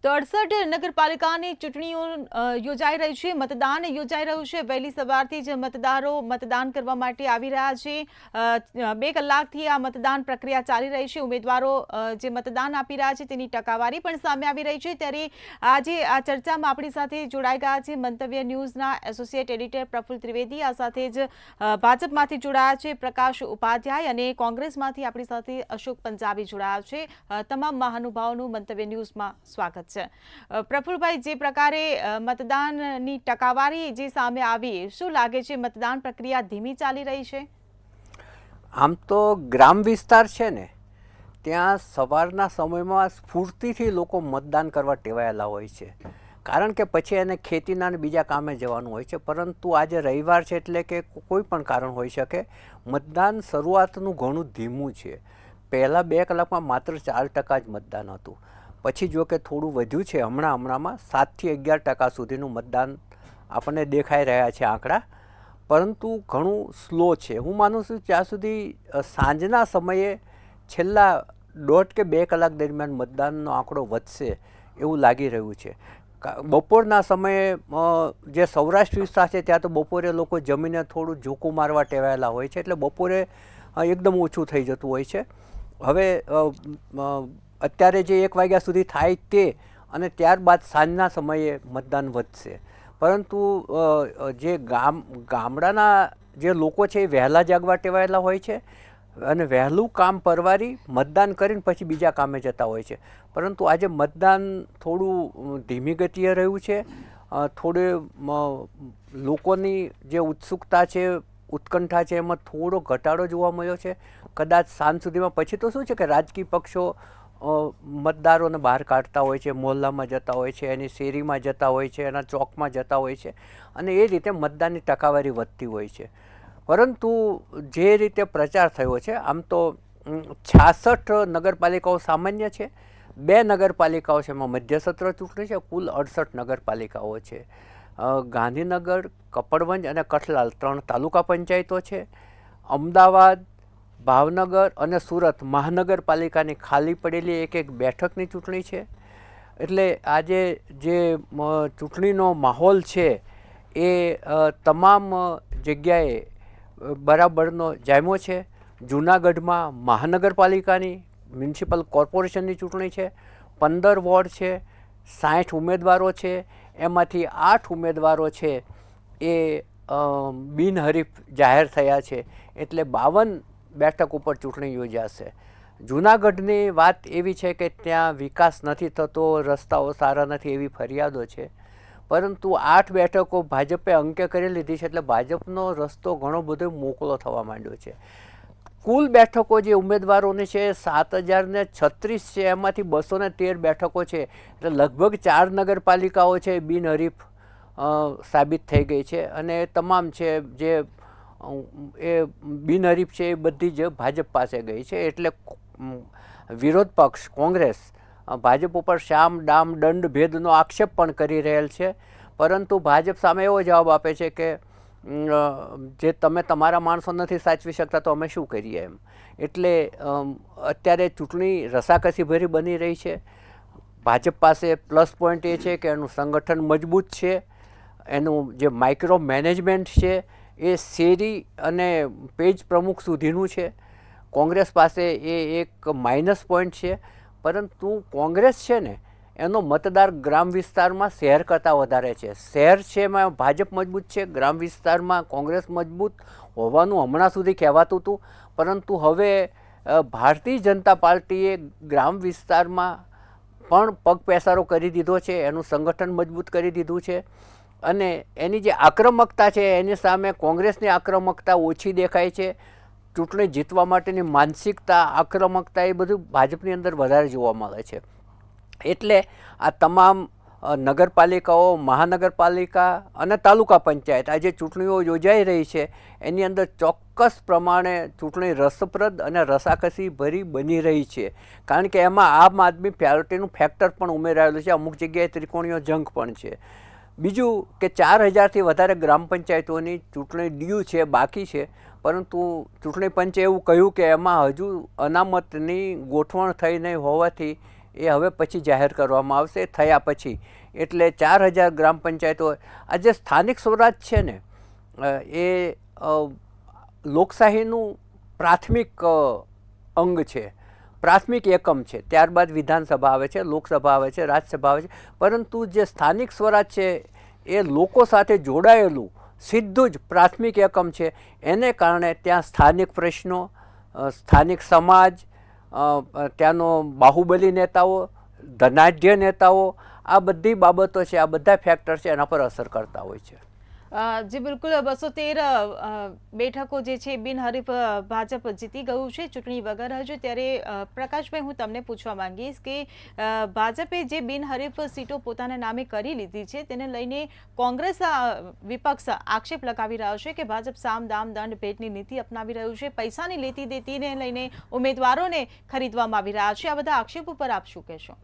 તો 68 નગરપાલિકાની ચૂંટણીઓ યોજાઈ રહી છે, મતદાન યોજાઈ રહ્યું છે। વહેલી સવારથી જ મતદારો મતદાન કરવા માટે આવી રહ્યા છે। 2 કલાકથી આ મતદાન પ્રક્રિયા ચાલી રહી છે। ઉમેદવારો જે મતદાન આપી રહ્યા છે તેની ટકાવારી પણ સામે આવી રહી છે। ત્યારે આજે આ ચર્ચામાં આપણી સાથે જોડાઈ ગયા છે મંતવ્ય ન્યૂઝના એસોસિએટ એડિટર પ્રફુલ્લ ત્રિવેદી, આ સાથે જ ભાજપમાંથી જોડાયા છે પ્રકાશ ઉપાધ્યાય અને કોંગ્રેસમાંથી આપણી સાથે અશોક પંજાબી જોડાયા છે। તમામ મહાનુભાવોનું મંતવ્ય ન્યૂઝમાં સ્વાગત છે। પ્રફુલ્લભાઈ, જે પ્રકારે મતદાનની ટકાવારી જે સામે આવી, શું લાગે છે મતદાન પ્રક્રિયા ધીમી ચાલી રહી છે? આમ તો ગ્રામ વિસ્તાર છે ને, ત્યાં સવારના સમયમાં સ્ફૂર્તિથી લોકો મતદાન કરવા ટેવાયેલા હોય છે, કારણ કે પછી એને ખેતીના અને બીજા કામે જવાનું હોય છે। પરંતુ આજે રવિવાર છે એટલે કે કોઈ પણ કારણ હોઈ શકે, મતદાન શરૂઆતનું ઘણું ધીમું છે। પહેલાં 2 કલાકમાં માત્ર 4% જ મતદાન હતું, પછી જો કે થોડું વધ્યું છે। હમણાંમાં 7 થી 11% સુધીનું મતદાન આપણને દેખાઈ રહ્યા છે આંકડા, પરંતુ ઘણું સ્લો છે। હું માનું છું ત્યાં સુધી સાંજના સમયે છેલ્લા 1.5 કે 2 કલાક દરમિયાન મતદાનનો આંકડો વધશે એવું લાગી રહ્યું છે। બપોરના સમયે જે સૌરાષ્ટ્ર વિસ્તાર છે ત્યાં તો બપોરે લોકો જમીને થોડું ઝૂકું મારવા ટેવાયેલા હોય છે, એટલે બપોરે એકદમ ઓછું થઈ જતું હોય છે। હવે અત્યારે જે 1 વાગ્યા સુધી થાય તે, અને ત્યારબાદ સાંજના સમયે મતદાન વધશે। પરંતુ જે ગામડાના જે લોકો છે એ વહેલા જાગવા ટેવાયેલા હોય છે અને વહેલું કામ પરવારી મતદાન કરીને પછી બીજા કામે જતા હોય છે। પરંતુ આજે મતદાન થોડું ધીમી ગતિએ રહ્યું છે। થોડું લોકોની જે ઉત્સુકતા છે, ઉત્કંઠા છે, એમાં થોડો ઘટાડો જોવા મળ્યો છે। કદાચ સાંજ સુધીમાં પછી તો શું છે કે રાજકીય પક્ષો મતદારોને બહાર કાઢતા હોય છે, મોહલ્લામાં જતા હોય છે, એની શેરીમાં જતા હોય છે, એના ચોકમાં જતા હોય છે, અને એ રીતે મતદાનની ટકાવારી વધતી હોય છે। પરંતુ જે રીતે પ્રચાર થયો છે, આમ તો 66 નગરપાલિકાઓ સામાન્ય છે, 2 નગરપાલિકાઓ છે એમાં મધ્ય સત્ર ચૂંટણી છે, કુલ 68 નગરપાલિકાઓ છે। ગાંધીનગર, કપડવંજ અને કઠલાલ 3 તાલુકા પંચાયતો છે। અમદાવાદ, ભાવનગર અને સુરત મહાનગરપાલિકાની ખાલી પડેલી એક બેઠકની ચૂંટણી છે। એટલે આજે જે ચૂંટણીનો માહોલ છે એ તમામ જગ્યાએ બરાબરનો જામ્યો છે। જૂનાગઢમાં મહાનગરપાલિકાની મ્યુનિસિપલ કોર્પોરેશનની ચૂંટણી છે, 15 વોર્ડ છે, 60 ઉમેદવારો છે, એમાંથી 8 ઉમેદવારો છે એ બિનહરીફ જાહેર થયા છે, એટલે 52 બેઠક ઉપર ચૂંટણી યોજાશે। જૂનાગઢની વાત એવી છે કે ત્યાં વિકાસ નથી થતો, રસ્તાઓ સારા નથી એવી ફરિયાદો છે, પરંતુ 8 બેઠકો ભાજપે અંકે કરી લીધી છે, એટલે ભાજપનો રસ્તો ઘણો બધો મોકળો થવા માંડ્યો છે। કુલ બેઠકો જે ઉમેદવારોની છે 7036 છે, એમાંથી 213 બેઠકો છે, એટલે લગભગ 4 નગરપાલિકાઓ છે બિનહરીફ સાબિત થઈ ગઈ છે, અને તમામ છે જે એ બિનહરીફ છે એ બધી જ ભાજપ પાસે ગઈ છે। એટલે વિરોધ પક્ષ કોંગ્રેસ ભાજપ ઉપર શામ ડામ દંડ ભેદનો આક્ષેપ પણ કરી રહેલ છે, પરંતુ ભાજપ સામે એવો જવાબ આપે છે કે જે તમે તમારા માણસો નથી સાચવી શકતા તો અમે શું કરીએ એમ। એટલે અત્યારે ચૂંટણી રસાકસીભરી બની રહી છે। ભાજપ પાસે પ્લસ પોઈન્ટ એ છે કે એનું સંગઠન મજબૂત છે, એનું જે માઇક્રો મેનેજમેન્ટ છે એ શેરી અને પેજ પ્રમુખ સુધીનું છે। કોંગ્રેસ પાસે એ એક માઇનસ પોઈન્ટ છે, પરંતુ કોંગ્રેસ છે ને એનો મતદાર ગ્રામ વિસ્તારમાં શહેર કરતાં વધારે છે। શહેર છે એમાં ભાજપ મજબૂત છે, ગ્રામ વિસ્તારમાં કોંગ્રેસ મજબૂત હોવાનું હમણાં સુધી કહેવાતું હતું, પરંતુ હવે ભારતીય જનતા પાર્ટીએ ગ્રામ વિસ્તારમાં પણ પગ પેસારો કરી દીધો છે, એનું સંગઠન મજબૂત કરી દીધું છે, અને એની જે આક્રમકતા છે એની સામે કોંગ્રેસની આક્રમકતા ઓછી દેખાય છે। ચૂંટણી જીતવા માટેની માનસિકતા, આક્રમકતા એ બધું ભાજપની અંદર વધારે જોવા મળે છે। એટલે આ તમામ નગરપાલિકાઓ, મહાનગરપાલિકા અને તાલુકા પંચાયત આ જે ચૂંટણીઓ યોજાઈ રહી છે એની અંદર ચોક્કસ પ્રમાણે ચૂંટણી રસપ્રદ અને રસાકસી ભરી બની રહી છે, કારણ કે એમાં આમ આદમી પાર્ટીનું ફેક્ટર પણ ઉમેરાયેલું છે। અમુક જગ્યાએ ત્રિકોણીય જંગ પણ છે। બીજું કે 4000થી વધારે ગ્રામ પંચાયતોની ચૂંટણી ડ્યુ છે, બાકી છે, પરંતુ ચૂંટણી પંચે એવું કહ્યું કે એમાં હજુ અનામતની ગોઠવણ થઈ નહીં હોવાથી એ હવે પછી જાહેર કરવામાં આવશે થયા પછી. એટલે 4000 ગ્રામ પંચાયતો. આ જે સ્થાનિક સ્વરાજ છે ને એ લોકશાહીનું પ્રાથમિક અંગ છે, પ્રાથમિક એકમ છે. ત્યારબાદ વિધાનસભા આવે છે, લોકસભા આવે છે, રાજ્યસભા આવે છે. પરંતુ જે સ્થાનિક સ્વરાજ છે એ લોકો સાથે જોડાયેલું સીધું જ પ્રાથમિક એકમ છે. એને કારણે ત્યાં સ્થાનિક પ્રશ્નો, સ્થાનિક સમાજ, ત્યાંનો બાહુબલી નેતાઓ, ધનાઢ્ય નેતાઓ, આ બધી બાબતો છે, આ બધા ફેક્ટર છે, એના પર અસર કરતા હોય છે. જી બિલકુલ, 213 બેઠકો જે છે બિનહરીફ ભાજપ જીતી ગયું છે ચૂંટણી વગર હજુ. ત્યારે પ્રકાશભાઈ, હું તમને પૂછવા માંગીશ કે ભાજપે જે બિનહરીફ સીટો પોતાના નામે કરી લીધી છે તેને લઈને કોંગ્રેસ વિપક્ષ આક્ષેપ લગાવી રહ્યો છે કે ભાજપ સામ દામ દંડ ભેટની નીતિ અપનાવી રહ્યું છે, પૈસાની લેતી દેતીને લઈને ઉમેદવારોને ખરીદવામાં આવી રહ્યા છે. આ બધા આક્ષેપ ઉપર આપ શું કહેશો?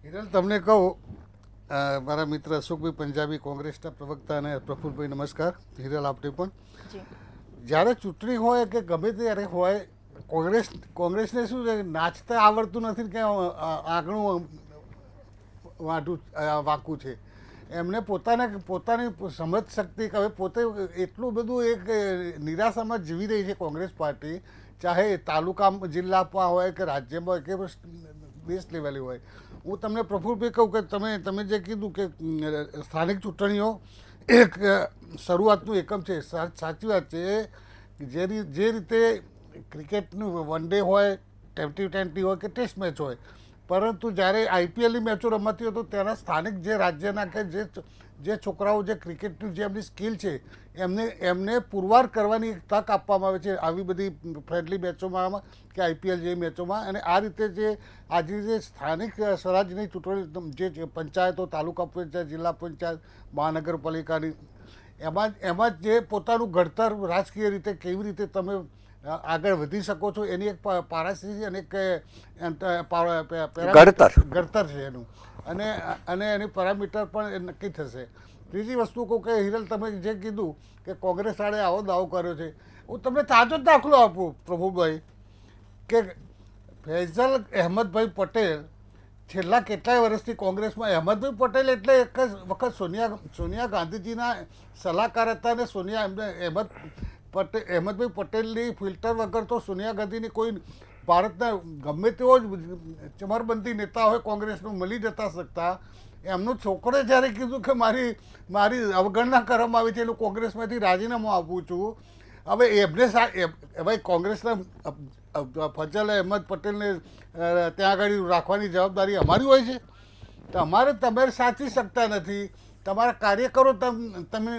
હિરલ, તમને કહું, મારા મિત્ર અશોકભાઈ પંજાબી કોંગ્રેસના પ્રવક્તા અને પ્રફુલભાઈ નમસ્કાર. હિરલ, આપને પણ. જ્યારે ચૂંટણી હોય કે ગમે ત્યારે હોય, કોંગ્રેસને શું છે, નાચતા આવડતું નથી કે આંગણું વાંકું છે. એમને પોતાની સમજ શક્તિ, હવે પોતે એટલું બધું એક નિરાશામાં જીવી રહી છે કોંગ્રેસ પાર્ટી, ચાહે તાલુકા જિલ્લામાં હોય કે રાજ્યમાં કે દેશ લેવલે હોય. હું તમને પ્રફુલભાઈ કહું કે તમે જે કીધું કે સ્થાનિક ચૂંટણીઓ એક શરૂઆતનું એકમ છે, સાચી વાત છે. જે રીતે ક્રિકેટનું વન ડે હોય, T20 હોય કે ટેસ્ટ મેચ હોય, પરંતુ જ્યારે IPLની મેચો રમાતી હોય તો તેના સ્થાનિક જે રાજ્યના કે જે છોકરાઓ જે ક્રિકેટની જે એમની સ્કિલ છે એમને પુરવાર કરવાની એક તક આપવામાં આવે છે આવી બધી ફ્રેન્ડલી મેચોમાં કે IPL જેવી મેચોમાં. અને આ રીતે જે આજે જે સ્થાનિક સ્વરાજની ચૂંટણી જે પંચાયતો, તાલુકા પંચાયત, જિલ્લા પંચાયત, મહાનગરપાલિકાની, એમાં જે પોતાનું ઘડતર રાજકીય રીતે કેવી રીતે તમે આગળ વધી શકો છો એની એક પારાશરી અને ઘડતર છે એનું, અને એની પેરામીટર પણ નક્કી થશે. ત્રીજી વસ્તુ કહું કે હિરલ, તમે જે કીધું કે કોંગ્રેસ વાળે આવો દાવો કર્યો છે, હું તમને તાજો જ દાખલો આપું પ્રભુભાઈ, કે ફૈઝલ અહેમદભાઈ પટેલ છેલ્લા કેટલાય વર્ષથી કોંગ્રેસમાં. અહેમદભાઈ પટેલ એટલે એક જ વખત સોનિયા ગાંધીજીના સલાહકાર હતા, અને અહેમદભાઈ પટેલની ફિલ્ટર વગર તો સોનિયા ગાંધીની કોઈ ભારતના ગમે તેવો જ ચમરબંધી નેતા હોય કોંગ્રેસનું મળી જતા શકતા. એમનો છોકરે જ્યારે કીધું કે મારી અવગણના કરવામાં આવી છે, એટલે કોંગ્રેસમાંથી રાજીનામું આપું છું. હવે એમને કોંગ્રેસના ફૈઝલ અહેમદ પટેલને ત્યાં આગળ રાખવાની જવાબદારી અમારી હોય છે. તો તમે સાચી શકતા નથી, તમારા કાર્યકરો તમે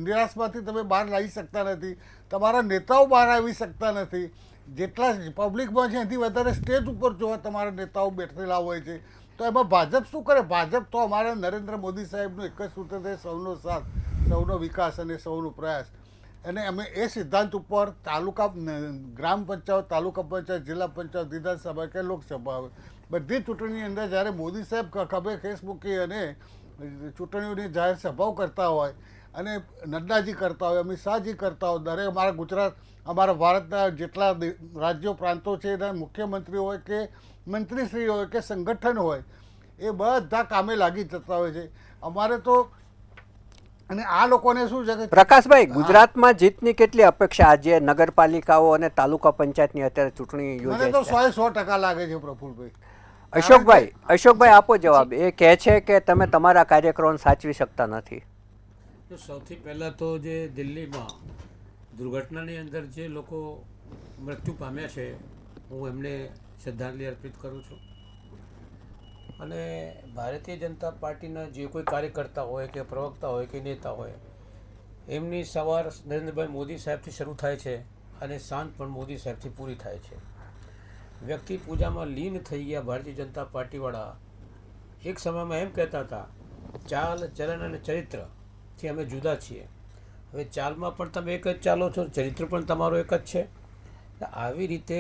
નિરાશમાંથી તમે બહાર લાવી શકતા નથી, તમારા નેતાઓ બહાર આવી શકતા નથી. જેટલા પબ્લિકમાં છે એનાથી વધારે સ્ટેજ ઉપર જોવા તમારા નેતાઓ બેઠેલા હોય છે. તો એમાં ભાજપ શું કરે? ભાજપ તો અમારા નરેન્દ્ર મોદી સાહેબનું એક જ સૂત્ર છે, સૌનો સાથ, સૌનો વિકાસ અને સૌનો પ્રયાસ. અને અમે એ સિદ્ધાંત ઉપર ગ્રામ પંચાયત, તાલુકા પંચાયત, જિલ્લા પંચાયત, વિધાનસભા કે લોકસભા હોય, બધી ચૂંટણીની અંદર જ્યારે મોદી સાહેબ ખભે ખેસ મૂકી અને ચૂંટણીઓની જાહેર સભાઓ કરતા હોય, અને નડ્ડાજી કરતા હોય, અમિત શાહજી કરતા હોય, દરેક અમારા ભારતના જેટલા રાજ્યો પ્રાંતો છે એના મુખ્યમંત્રી હોય કે મંત્રીશ્રી હોય કે સંગઠન હોય, એ બધા કામે લાગી જતા હોય છે. અમારે તો, અને આ લોકોને શું છે કે પ્રકાશભાઈ, ગુજરાતમાં જીતની કેટલી અપેક્ષા આજે નગરપાલિકાઓ અને તાલુકા પંચાયતની અત્યારે ચૂંટણી યોજાય છે? મને તો 100% લાગે છે પ્રફુલભાઈ. અશોકભાઈ આપો જવાબ. એ કહે છે કે તમે તમારા કાર્યક્રમોને સાચવી શકતા નથી. તો સૌથી પહેલાં તો જે દિલ્હીમાં દુર્ઘટનાની અંદર જે લોકો મૃત્યુ પામ્યા છે, હું એમને શ્રદ્ધાંજલિ અર્પિત કરું છું. અને ભારતીય જનતા પાર્ટીના જે કોઈ કાર્યકર્તા હોય કે પ્રવક્તા હોય કે નેતા હોય, એમની સવાર નરેન્દ્રભાઈ મોદી સાહેબથી શરૂ થાય છે અને સાંજ પણ મોદી સાહેબથી પૂરી થાય છે. વ્યક્તિ પૂજામાં લીન થઈ ગયા ભારતીય જનતા પાર્ટીવાળા. એક સમયમાં એમ કહેતા હતા, ચાલ, ચલણ અને ચરિત્રથી અમે જુદા છીએ. હવે ચાલમાં પણ તમે એક જ ચાલો છો, ચરિત્ર પણ તમારો એક જ છે. આવી રીતે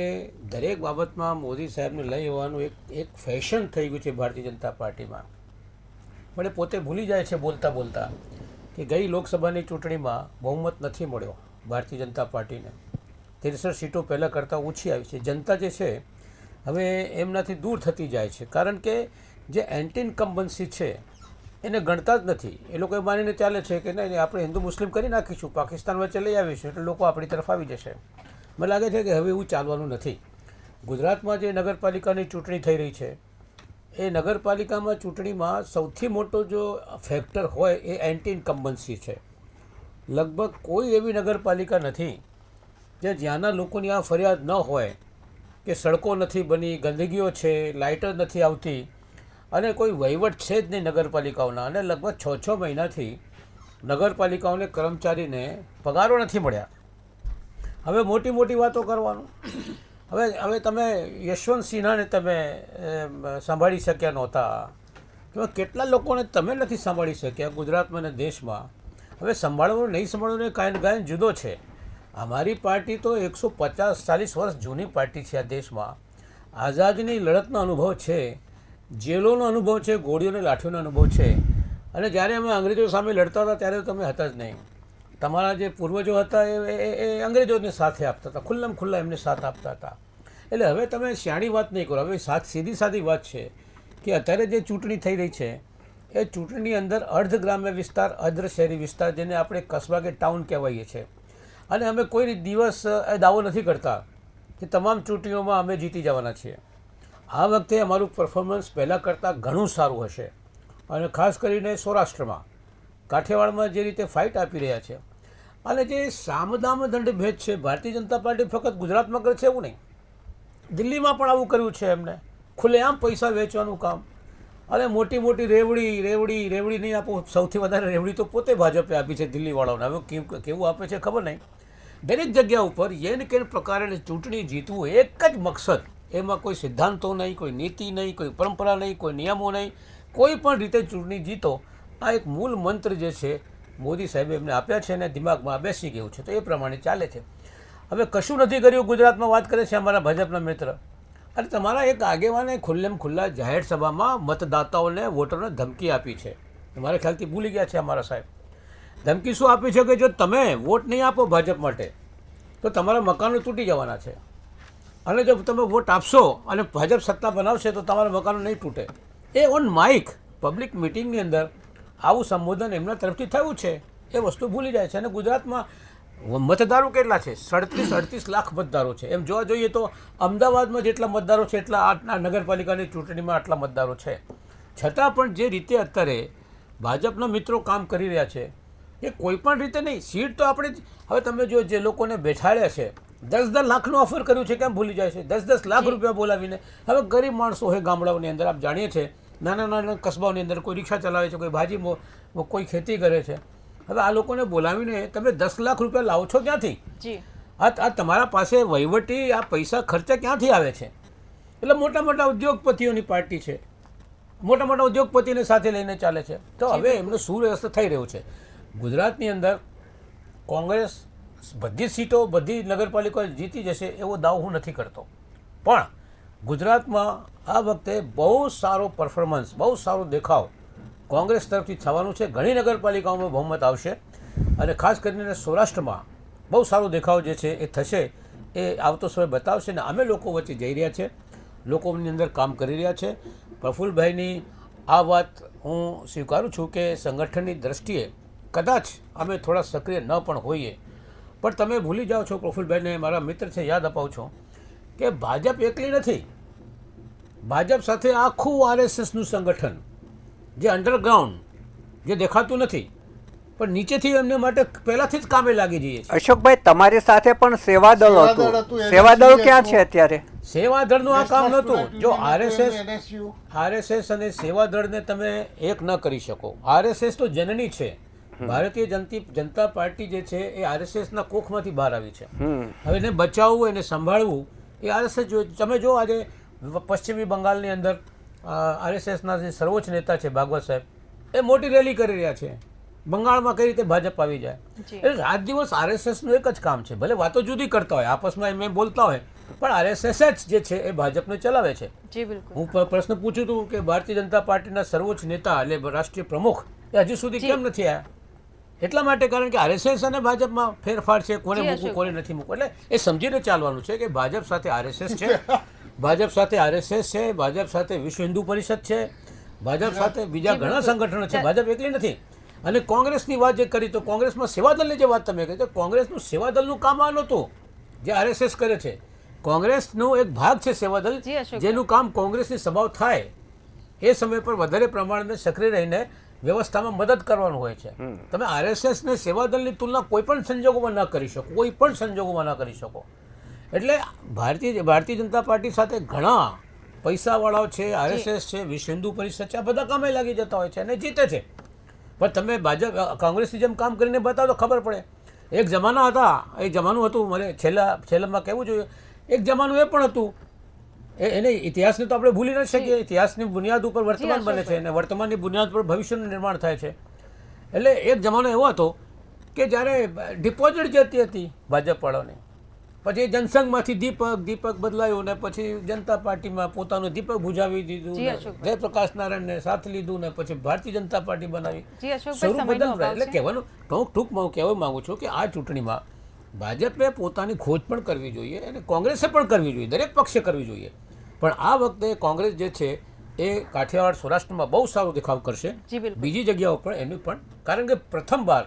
દરેક બાબતમાં મોદી સાહેબને લઈ આવવાનું એક ફેશન થઈ ગયું છે ભારતીય જનતા પાર્ટીમાં. પણ એ પોતે ભૂલી જાય છે બોલતા બોલતા કે ગઈ લોકસભાની ચૂંટણીમાં બહુમત નથી મળ્યો ભારતીય જનતા પાર્ટીને. 63 સીટો પહેલાં કરતાં ઓછી આવી છે. જનતા જે છે હવે એમનાથી દૂર થતી જાય છે, કારણ કે જે એન્ટી ઇન્કમ્બન્સી છે એને ગણતા જ નથી. એ લોકો એ માનીને ચાલે છે કે નહીં આપણે હિન્દુ મુસ્લિમ કરી નાખીશું, પાકિસ્તાન વચ્ચે લઈ આવીશું એટલે લોકો આપણી તરફ આવી જશે. મને લાગે છે કે હવે એવું ચાલવાનું નથી. ગુજરાતમાં જે નગરપાલિકાની ચૂંટણી થઈ રહી છે એ નગરપાલિકામાં ચૂંટણીમાં સૌથી મોટો જો ફેક્ટર હોય એ એન્ટી ઇન્કમ્બન્સી છે. લગભગ કોઈ એવી નગરપાલિકા નથી જે જ્યાંના લોકોની આ ફરિયાદ ન હોય કે સડકો નથી બની, ગંદકીઓ છે, લાઇટ જ નથી આવતી અને કોઈ વહીવટ છે જ નહીં નગરપાલિકાઓના. અને લગભગ 6 મહિનાથી નગરપાલિકાઓને કર્મચારીને પગારો નથી મળ્યા. હવે મોટી મોટી વાતો કરવાનું. હવે તમે યશવંત સિન્હાને તમે સંભાળી શક્યા નહોતા, કે કેટલા લોકોને તમે નથી સંભાળી શક્યા ગુજરાતમાં અને દેશમાં. હવે સંભાળવાનું નહીં સંભાળવાનું કાંઈ ગાયન જુદો છે. અમારી પાર્ટી તો 150-40 વર્ષ જૂની પાર્ટી છે આ દેશમાં. આઝાદીની લડતનો અનુભવ છે, જેલોનો અનુભવ છે, ગોળીઓને લાઠીઓનો અનુભવ છે. અને જ્યારે અમે અંગ્રેજો સામે લડતા હતા ત્યારે તમે હતા જ નહીં. તમારા જે પૂર્વજો હતા એ અંગ્રેજોને સાથે આપતા હતા, ખુલ્લા એમને સાથ આપતા હતા. એટલે હવે તમે શાણી વાત નહીં કરો. હવે સીધી સાદી વાત છે કે અત્યારે જે ચૂંટણી થઈ રહી છે એ ચૂંટણીની અંદર અર્ધ ગ્રામ્ય વિસ્તાર, અર્ધ શહેરી વિસ્તાર, જેને આપણે કસ્બા કે ટાઉન કહેવાઈએ છીએ. અને અમે કોઈ દિવસ દાવો નથી કરતા કે તમામ ચૂંટણીઓમાં અમે જીતી જવાના છીએ. આ વખતે અમારું પરફોર્મન્સ પહેલાં કરતાં ઘણું સારું હશે. અને ખાસ કરીને સૌરાષ્ટ્રમાં, કાઠિયાવાડમાં જે રીતે ફાઇટ આપી રહ્યા છે અને જે સામદામ દંડ ભેદ છે, ભારતીય જનતા પાર્ટી ફક્ત ગુજરાતમાં કરે છે એવું નહીં, દિલ્હીમાં પણ આવું કર્યું છે એમને. ખુલ્લેઆમ પૈસા વેચવાનું કામ અને મોટી મોટી રેવડી નહીં આપો. સૌથી વધારે રેવડી તો પોતે ભાજપે આપી છે દિલ્હીવાળાઓને. હવે કેવું આપે છે ખબર નહીં. દરેક જગ્યા ઉપર એને કે પ્રકારે ચૂંટણી જીતવું એક જ મકસદ. એમાં કોઈ સિદ્ધાંતો નહીં, કોઈ નીતિ નહીં, કોઈ પરંપરા નહીં, કોઈ નિયમો નહીં. કોઈ પણ રીતે ચૂંટણી જીતો, આ એક મૂળ મંત્ર જે છે મોદી સાહેબે એમને આપ્યા છે અને દિમાગમાં બેસી ગયું છે, તો એ પ્રમાણે ચાલે છે. હવે કશું નથી કર્યું ગુજરાતમાં વાત કરે છે અમારા ભાજપના મિત્ર. અને તમારા એક આગેવાને ખુલ્લા જાહેર સભામાં મતદાતાઓને, વોટરોને ધમકી આપી છે. મારા ખ્યાલથી ભૂલી ગયા છે અમારા સાહેબ. ધમકી શું આપી છે કે જો તમે વોટ નહીં આપો ભાજપ માટે તો તમારા મકાનો તૂટી જવાના છે, અને જો તમે વોટ આપશો અને ભાજપ સત્તા બનાવશે તો તમારા મકાનો નહીં તૂટે. એ ઓન માઇક પબ્લિક મિટિંગની અંદર આવું સંબોધન એમના તરફથી થયું છે. એ વસ્તુ ભૂલી જાય છે. અને ગુજરાતમાં મતદારો કેટલા છે? 37-38 લાખ મતદારો છે. એમ જોવા જોઈએ તો અમદાવાદમાં જેટલા મતદારો છે એટલા આ નગરપાલિકાની ચૂંટણીમાં આટલા મતદારો છે. છતાં પણ જે રીતે અત્યારે ભાજપના મિત્રો કામ કરી રહ્યા છે એ કોઈ પણ રીતે નહીં. સીટ તો આપણે હવે તમે જો જે લોકોને બેઠાડ્યા છે, 10 લાખનું ઓફર કર્યું છે, કેમ ભૂલી જાય છે? 10 લાખ રૂપિયા બોલાવીને. હવે ગરીબ માણસો હોય ગામડાઓની અંદર, આપ જાણીએ છીએ નાના કસ્બાઓની અંદર કોઈ રિક્ષા ચલાવે છે, કોઈ ભાજી કોઈ ખેતી કરે છે. હવે આ લોકોને બોલાવીને તમે 10 લાખ રૂપિયા લાવો છો ક્યાંથી? આ તમારા પાસે વહીવટી આ પૈસા ખર્ચા ક્યાંથી આવે છે? એટલે મોટા ઉદ્યોગપતિઓની પાર્ટી છે, મોટા ઉદ્યોગપતિને સાથે લઈને ચાલે છે. તો હવે એમનો સુવ્યવસ્થા થઈ રહ્યું છે. ગુજરાતની અંદર કોંગ્રેસ બધી સીટો, બધી નગરપાલિકાઓ જીતી જશે એવો દાવો હું નથી કરતો, પણ ગુજરાતમાં આ વખતે બહુ સારો પરફોર્મન્સ, બહુ સારો દેખાવ કોંગ્રેસ તરફથી થવાનું છે. ઘણી નગરપાલિકાઓમાં બહુમત આવશે અને ખાસ કરીને સૌરાષ્ટ્રમાં બહુ સારો દેખાવ જે છે એ થશે. એ આવતો સમય બતાવશે. ને અમે લોકો વચ્ચે જઈ રહ્યા છે, લોકોની અંદર કામ કરી રહ્યા છે. પ્રફુલ્લભાઈની આ વાત હું સ્વીકારું છું કે સંગઠનની દ્રષ્ટિએ કદાચ અમે થોડા સક્રિય ન પણ હોઈએ, પણ તમે ભૂલી જાઓ છો, પ્રફુલ્લભાઈને મારા મિત્ર છે યાદ અપાવું છું કે ભાજપ એકલી નથી. ભાજપ સાથે આખું આરએસએસનું સંગઠન જે અંડરગ્રાઉન્ડ, જે દેખાતું નથી પણ નીચેથી એમને માટે પહેલાથી જ કામે લાગી જઈએ છીએ. અશોકભાઈ, તમારી સાથે પણ સેવાદળ હતું. સેવાદળ ક્યાં છે અત્યારે? સેવાદળનું આ કામ નહોતું. જો આરએસએસ અને સેવાદળને તમે એક ન કરી શકો. આરએસએસ તો જનની છે. ભારતીય જનતા પાર્ટી જે છે એ આરએસએસના કોખમાંથી બહાર આવી છે. હવે એને બચાવવું, એને સંભાળવું એ આરએસએસ જોઈએ. તમે જો આજે પશ્ચિમી બંગાળની અંદર આરએસએસના જે સર્વોચ્ચ નેતા છે ભાગવત સાહેબ, એ મોટી રેલી કરી રહ્યા છે. બંગાળમાં કઈ રીતે ભાજપ આવી જાય? એટલે રાત દિવસ આરએસએસનું એક જ કામ છે. ભલે વાતો જુદી કરતા હોય, આપસમાં એમ બોલતા હોય, પણ આરએસએસ જે છે એ ભાજપને ચલાવે છે. હું પ્રશ્ન પૂછું હતું કે ભારતીય જનતા પાર્ટીના સર્વોચ્ચ નેતા એટલે રાષ્ટ્રીય પ્રમુખ એ હજુ સુધી કેમ નથી આવ્યા? એટલા માટે કારણ કે આરએસએસ અને ભાજપમાં ફેરફાર છે, કોને જી, મૂકવું અશોક. કોને નથી મૂકવું, એટલે એ સમજીને ચાલવાનું છે કે ભાજપ સાથે આરએસએસ છે, ભાજપ સાથે આરએસએસ છે, ભાજપ સાથે વિશ્વ હિન્દુ પરિષદ છે, ભાજપ સાથે બીજા ઘણા સંગઠનો છે, ભાજપ એકલી નથી. અને કોંગ્રેસની વાત જે કરી તો કોંગ્રેસમાં સેવાદળની જે વાત તમે કરી તો કોંગ્રેસનું સેવાદળનું કામ આ નહોતું જે આરએસએસ કરે છે. કોંગ્રેસનો એક ભાગ છે સેવાદળ, જી, અશોક. જેનું કામ કોંગ્રેસની સભાઓ થાય એ સમય પર વધારે પ્રમાણમાં સક્રિય રહીને વ્યવસ્થામાં મદદ કરવાનું હોય છે. તમે આરએસએસ ને સેવાદળની તુલના કોઈ પણ સંજોગોમાં ન કરી શકો, કોઈ પણ સંજોગોમાં ન કરી શકો. એટલે ભારતીય જનતા પાર્ટી સાથે ઘણા પૈસાવાળાઓ છે, આરએસએસ છે, વિશ્વ હિન્દુ પરિષદ છે, આ બધા કામે લાગી જતા હોય છે અને જીતે છે. પણ તમે ભાજપ કોંગ્રેસની જેમ કામ કરીને બતાવો તો ખબર પડે. એક જમાના હતા, એ જમાનું હતું, મને છેલ્લામાં કહેવું જોઈએ, એક જમાનું એ પણ હતું, એને ઇતિહાસને તો આપણે ભૂલી ન શકીએ. ઇતિહાસની બુનિયાદ ઉપર વર્તમાન બને છે અને વર્તમાનની બુનિયાદ પર ભવિષ્યનું નિર્માણ થાય છે. એટલે એક જમાનો એવો હતો કે જ્યારે ડિપોઝિટ જતી હતી ભાજપવાળાને, પછી જનસંઘમાંથી દીપક બદલાયું ને પછી જનતા પાર્ટીમાં પોતાનું દીપક બુઝાવી દીધું, જી, ને અશોકભાઈ. જયપ્રકાશ નારાયણને સાથ લીધું ને પછી ભારતીય જનતા પાર્ટી બનાવી. જી, અશોકભાઈ, સ્વરૂપ સમયનો બદલતા. અભાવ એટલે છે. કહેવાનું ટૂંકમાં હું કહેવા માંગુ છું કે આ ચૂંટણીમાં ભાજપે પોતાની ખોજ પણ કરવી જોઈએ અને કોંગ્રેસે પણ કરવી જોઈએ, દરેક પક્ષે કરવી જોઈએ. પણ આ વખતે કોંગ્રેસ જે છે એ કાઠિયાવાડ સૌરાષ્ટ્રમાં બહુ સારો દેખાવ કરશે. જી, બિલકુલ. બીજી જગ્યાઓ પર એનું પણ, કારણ કે પ્રથમવાર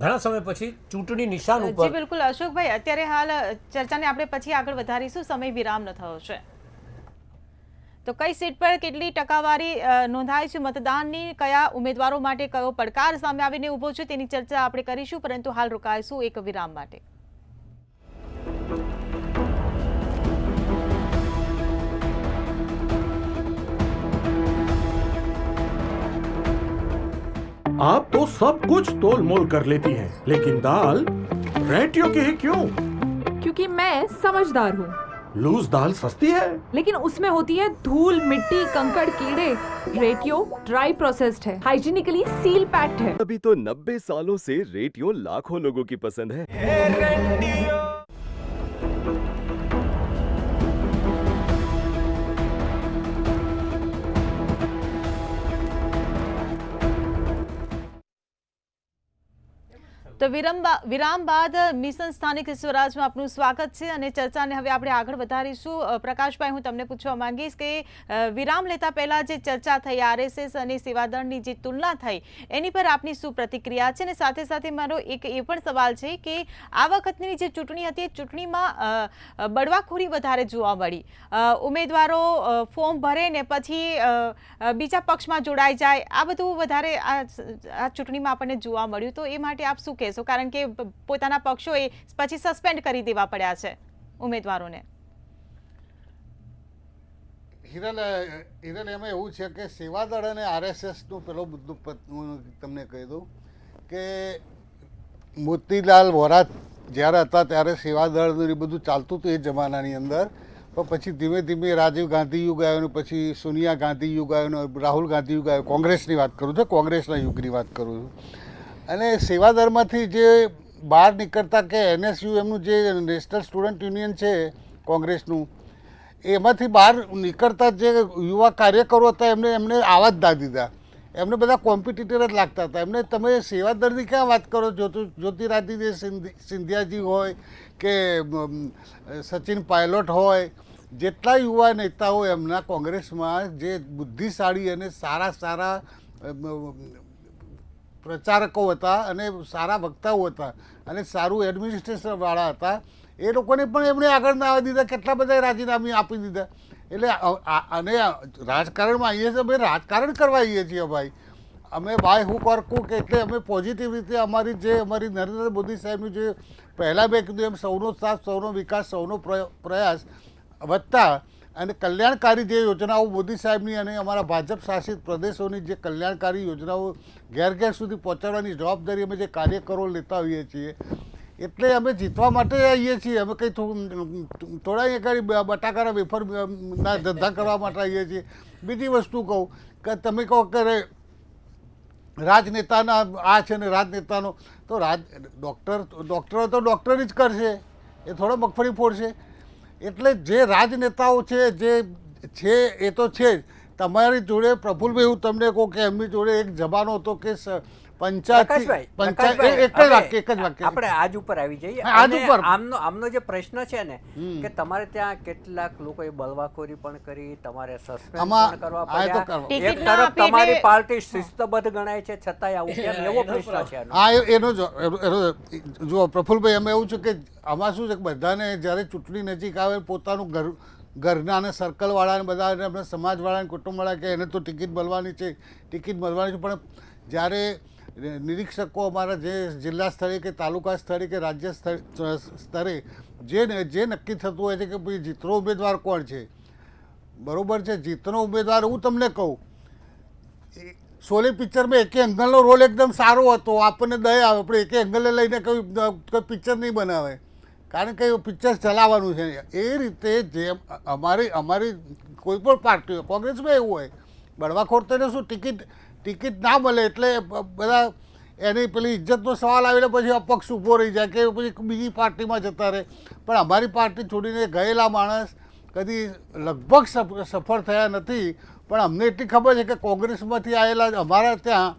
ઘણા સમય પછી ચૂંટણી નિશાન જી ઉપર. બિલકુલ અશોકભાઈ, અત્યારે હાલ ચર્ચાને આપણે પછી આગળ વધારીશું, સમય વિરામ ન થયો છે. તો કઈ સીટ પર કેટલી ટકાવારી નોંધાઈ છે મતદાનની, કયા ઉમેદવારો માટે કયો પડકાર સામે આવીને ઊભો છે તેની ચર્ચા આપણે કરીશું, પરંતુ હાલ રોકાઈશું એક વિરામ માટે. आप तो सब कुछ तोल मोल कर लेती हैं, लेकिन दाल रेटियो की ही क्यों? क्योंकि मैं समझदार हूँ, लूज दाल सस्ती है। लेकिन उसमें होती है धूल, मिट्टी, कंकड़, कीड़े। रेटियो ड्राई प्रोसेस्ड है, हाइजीनिकली सील पैक्ड है। अभी तो 90 सालों से रेडियो लाखों लोगों की पसंद है। તો વિરામ બાદ મિશન સ્થાનિક સ્વરાજમાં આપનું સ્વાગત છે અને ચર્ચાને હવે આપણે આગળ વધારીશું. પ્રકાશભાઈ, હું તમને પૂછવા માંગીશ કે વિરામ લેતા પહેલા જે ચર્ચા થઈ આરએસએસ અને સેવાદળની જે તુલના થઈ એની પર આપની શું પ્રતિક્રિયા છે? અને સાથે સાથે મારો એક એ પણ સવાલ છે કે આ વખતની જે ચૂંટણી હતી એ ચૂંટણીમાં બળવાખોરી વધારે જોવા મળી. ઉમેદવારો ફોર્મ ભરે ને પછી બીજા પક્ષમાં જોડાઈ જાય, આ બધું વધારે આ ચૂંટણીમાં આપણને જોવા મળ્યું. તો એ માટે આપ શું કહેશો? કારણ કે પોતાના પક્ષોએ પછી સસ્પેન્ડ કરી દેવા પડ્યા છે ઉમેદવારોને. હિરલ, એમાં એવું છે કે સેવાદળ અને આરએસએસનું પેલો મુદ્દો હું તમને કહી દઉં કે મોતીલાલ વોરા જ્યારે હતા ત્યારે સેવાદળ બધું ચાલતું હતું એ જમાનાની અંદર. પણ પછી ધીમે ધીમે રાજીવ ગાંધી યુગ આવ્યો, પછી સોનિયા ગાંધી યુગ આવ્યો, રાહુલ ગાંધી યુગ આવ્યો. કોંગ્રેસની વાત કરું છું, કોંગ્રેસના યુગની વાત કરું છું. અને સેવાદળમાંથી જે બહાર નીકળતા કે એનએસયુ એમનું જે નેશનલ સ્ટુડન્ટ યુનિયન છે કોંગ્રેસનું, એમાંથી બહાર નીકળતા જે યુવા કાર્યકરો હતા એમને આવાજ ના દીધા. એમને બધા કોમ્પિટિટર જ લાગતા હતા. એમને તમે સેવાદળની ક્યાં વાત કરો? જ્યોતિરાદિત્ય સિંધિયાજી હોય કે સચિન પાયલોટ હોય, જેટલા યુવા નેતાઓ એમના કોંગ્રેસમાં જે બુદ્ધિશાળી અને સારા પ્રચારકો હતા અને સારા વક્તાઓ હતા અને સારું એડમિનિસ્ટ્રેશનવાળા હતા, એ લોકોને પણ એમણે આગળ ના આવવા દીધા. કેટલા બધા રાજીનામું આપી દીધા. એટલે અને રાજકારણમાં આવીએ છીએ, અમે રાજકારણ કરવા આવીએ છીએ ભાઈ. અમે બાય હુક ઓર કુક, એટલે અમે પોઝિટિવ રીતે અમારી નરેન્દ્ર મોદી સાહેબનું જે પહેલાં મેં કીધું એમ સૌનો સાથ, સૌનો વિકાસ, સૌનો પ્રયાસ વધતા અને કલ્યાણકારી જે યોજનાઓ મોદી સાહેબની અને અમારા ભાજપ શાસિત પ્રદેશોની જે કલ્યાણકારી યોજનાઓ ઘેર ઘેર સુધી પહોંચાડવાની જવાબદારી અમે જે કાર્યકરો લેતા હોઈએ છીએ, એટલે અમે જીતવા માટે આવીએ છીએ. અમે કંઈ થોડા અહીંયા બટાકાના વેફરના ધંધા કરવા માટે આવીએ છીએ. બીજી વસ્તુ કહું કે તમે કહો કે રાજનેતાના આ છે ને રાજનેતાનો, તો ડૉક્ટરો તો ડૉક્ટર જ કરશે, એ થોડો મગફળી ફોડશે. એટલે જે રાજનેતાઓ છે જે છે એ તો છે જ. તમારી જોડે પ્રફુલભાઈ, હું તમને કહું કે એમની જોડે એક જમાનો હતો કે પ્રકાશભાઈ, પ્રકાશભાઈ, એક જ વાક્ય આપણે આજ ઉપર આવી જઈએ. હા, આજ અને ઉપર. આમનો જે પ્રશ્ન છે ને કે તમારે ત્યાં કેટલાક લોકોએ બળવાખોરી પણ કરી, તમારે સસ્પેન્ડ આમાં પણ કરવા આ તો પડ્યા. કરવા. એક ટિકિટ ના તરફ આપી તમારી એટલે- પાર્ટી શિસ્તબદ્ધ ગણાય છે છતાંય આવું કેમ? એવો પ્રશ્ન છે એનો. હા એનો જો પ્રફુલભાઈ અમે એવું છે કે આમાં શું છે કે બધાને જ્યારે ચૂંટણી નજીક આવે પોતાનું ઘરના અને સર્કલવાળાને બધાને આપણે સમાજવાળાને કુટુંબવાળા કે એને તો ટિકિટ મળવાની છે પણ જ્યારે નિરીક્ષકો અમારા જે જિલ્લા સ્તરે કે તાલુકા સ્તરે કે રાજ્ય સ્તરે જે નક્કી થતું હોય છે કે ભાઈ જીતનો ઉમેદવાર કોણ છે, બરોબર છે, જીતનો ઉમેદવાર હું તમને કહું, શોલે પિક્ચરમાં એકે અંગલનો રોલ એકદમ સારો હતો, આપણને દયા આવે, આપણે એકે અંગલને લઈને કોઈ પિક્ચર નહીં બનાવે, કારણ કે પિક્ચર ચલાવવાનું છે. એ રીતે જેમ અમારી કોઈ પણ પાર્ટી હોય, કોંગ્રેસમાં એવું હોય, બળવાખોર તેને શું ટિકિટ ના મળે એટલે બધા એની પેલી ઇજ્જતનો સવાલ આવીને પછી અપક્ષ ઊભો રહી જાય કે પછી બીજી પાર્ટીમાં જતા રહે. પણ અમારી પાર્ટી છોડીને ગયેલા માણસ કદી લગભગ સફળ થયા નથી. પણ અમને એટલી ખબર છે કે કોંગ્રેસમાંથી આવેલા અમારા ત્યાં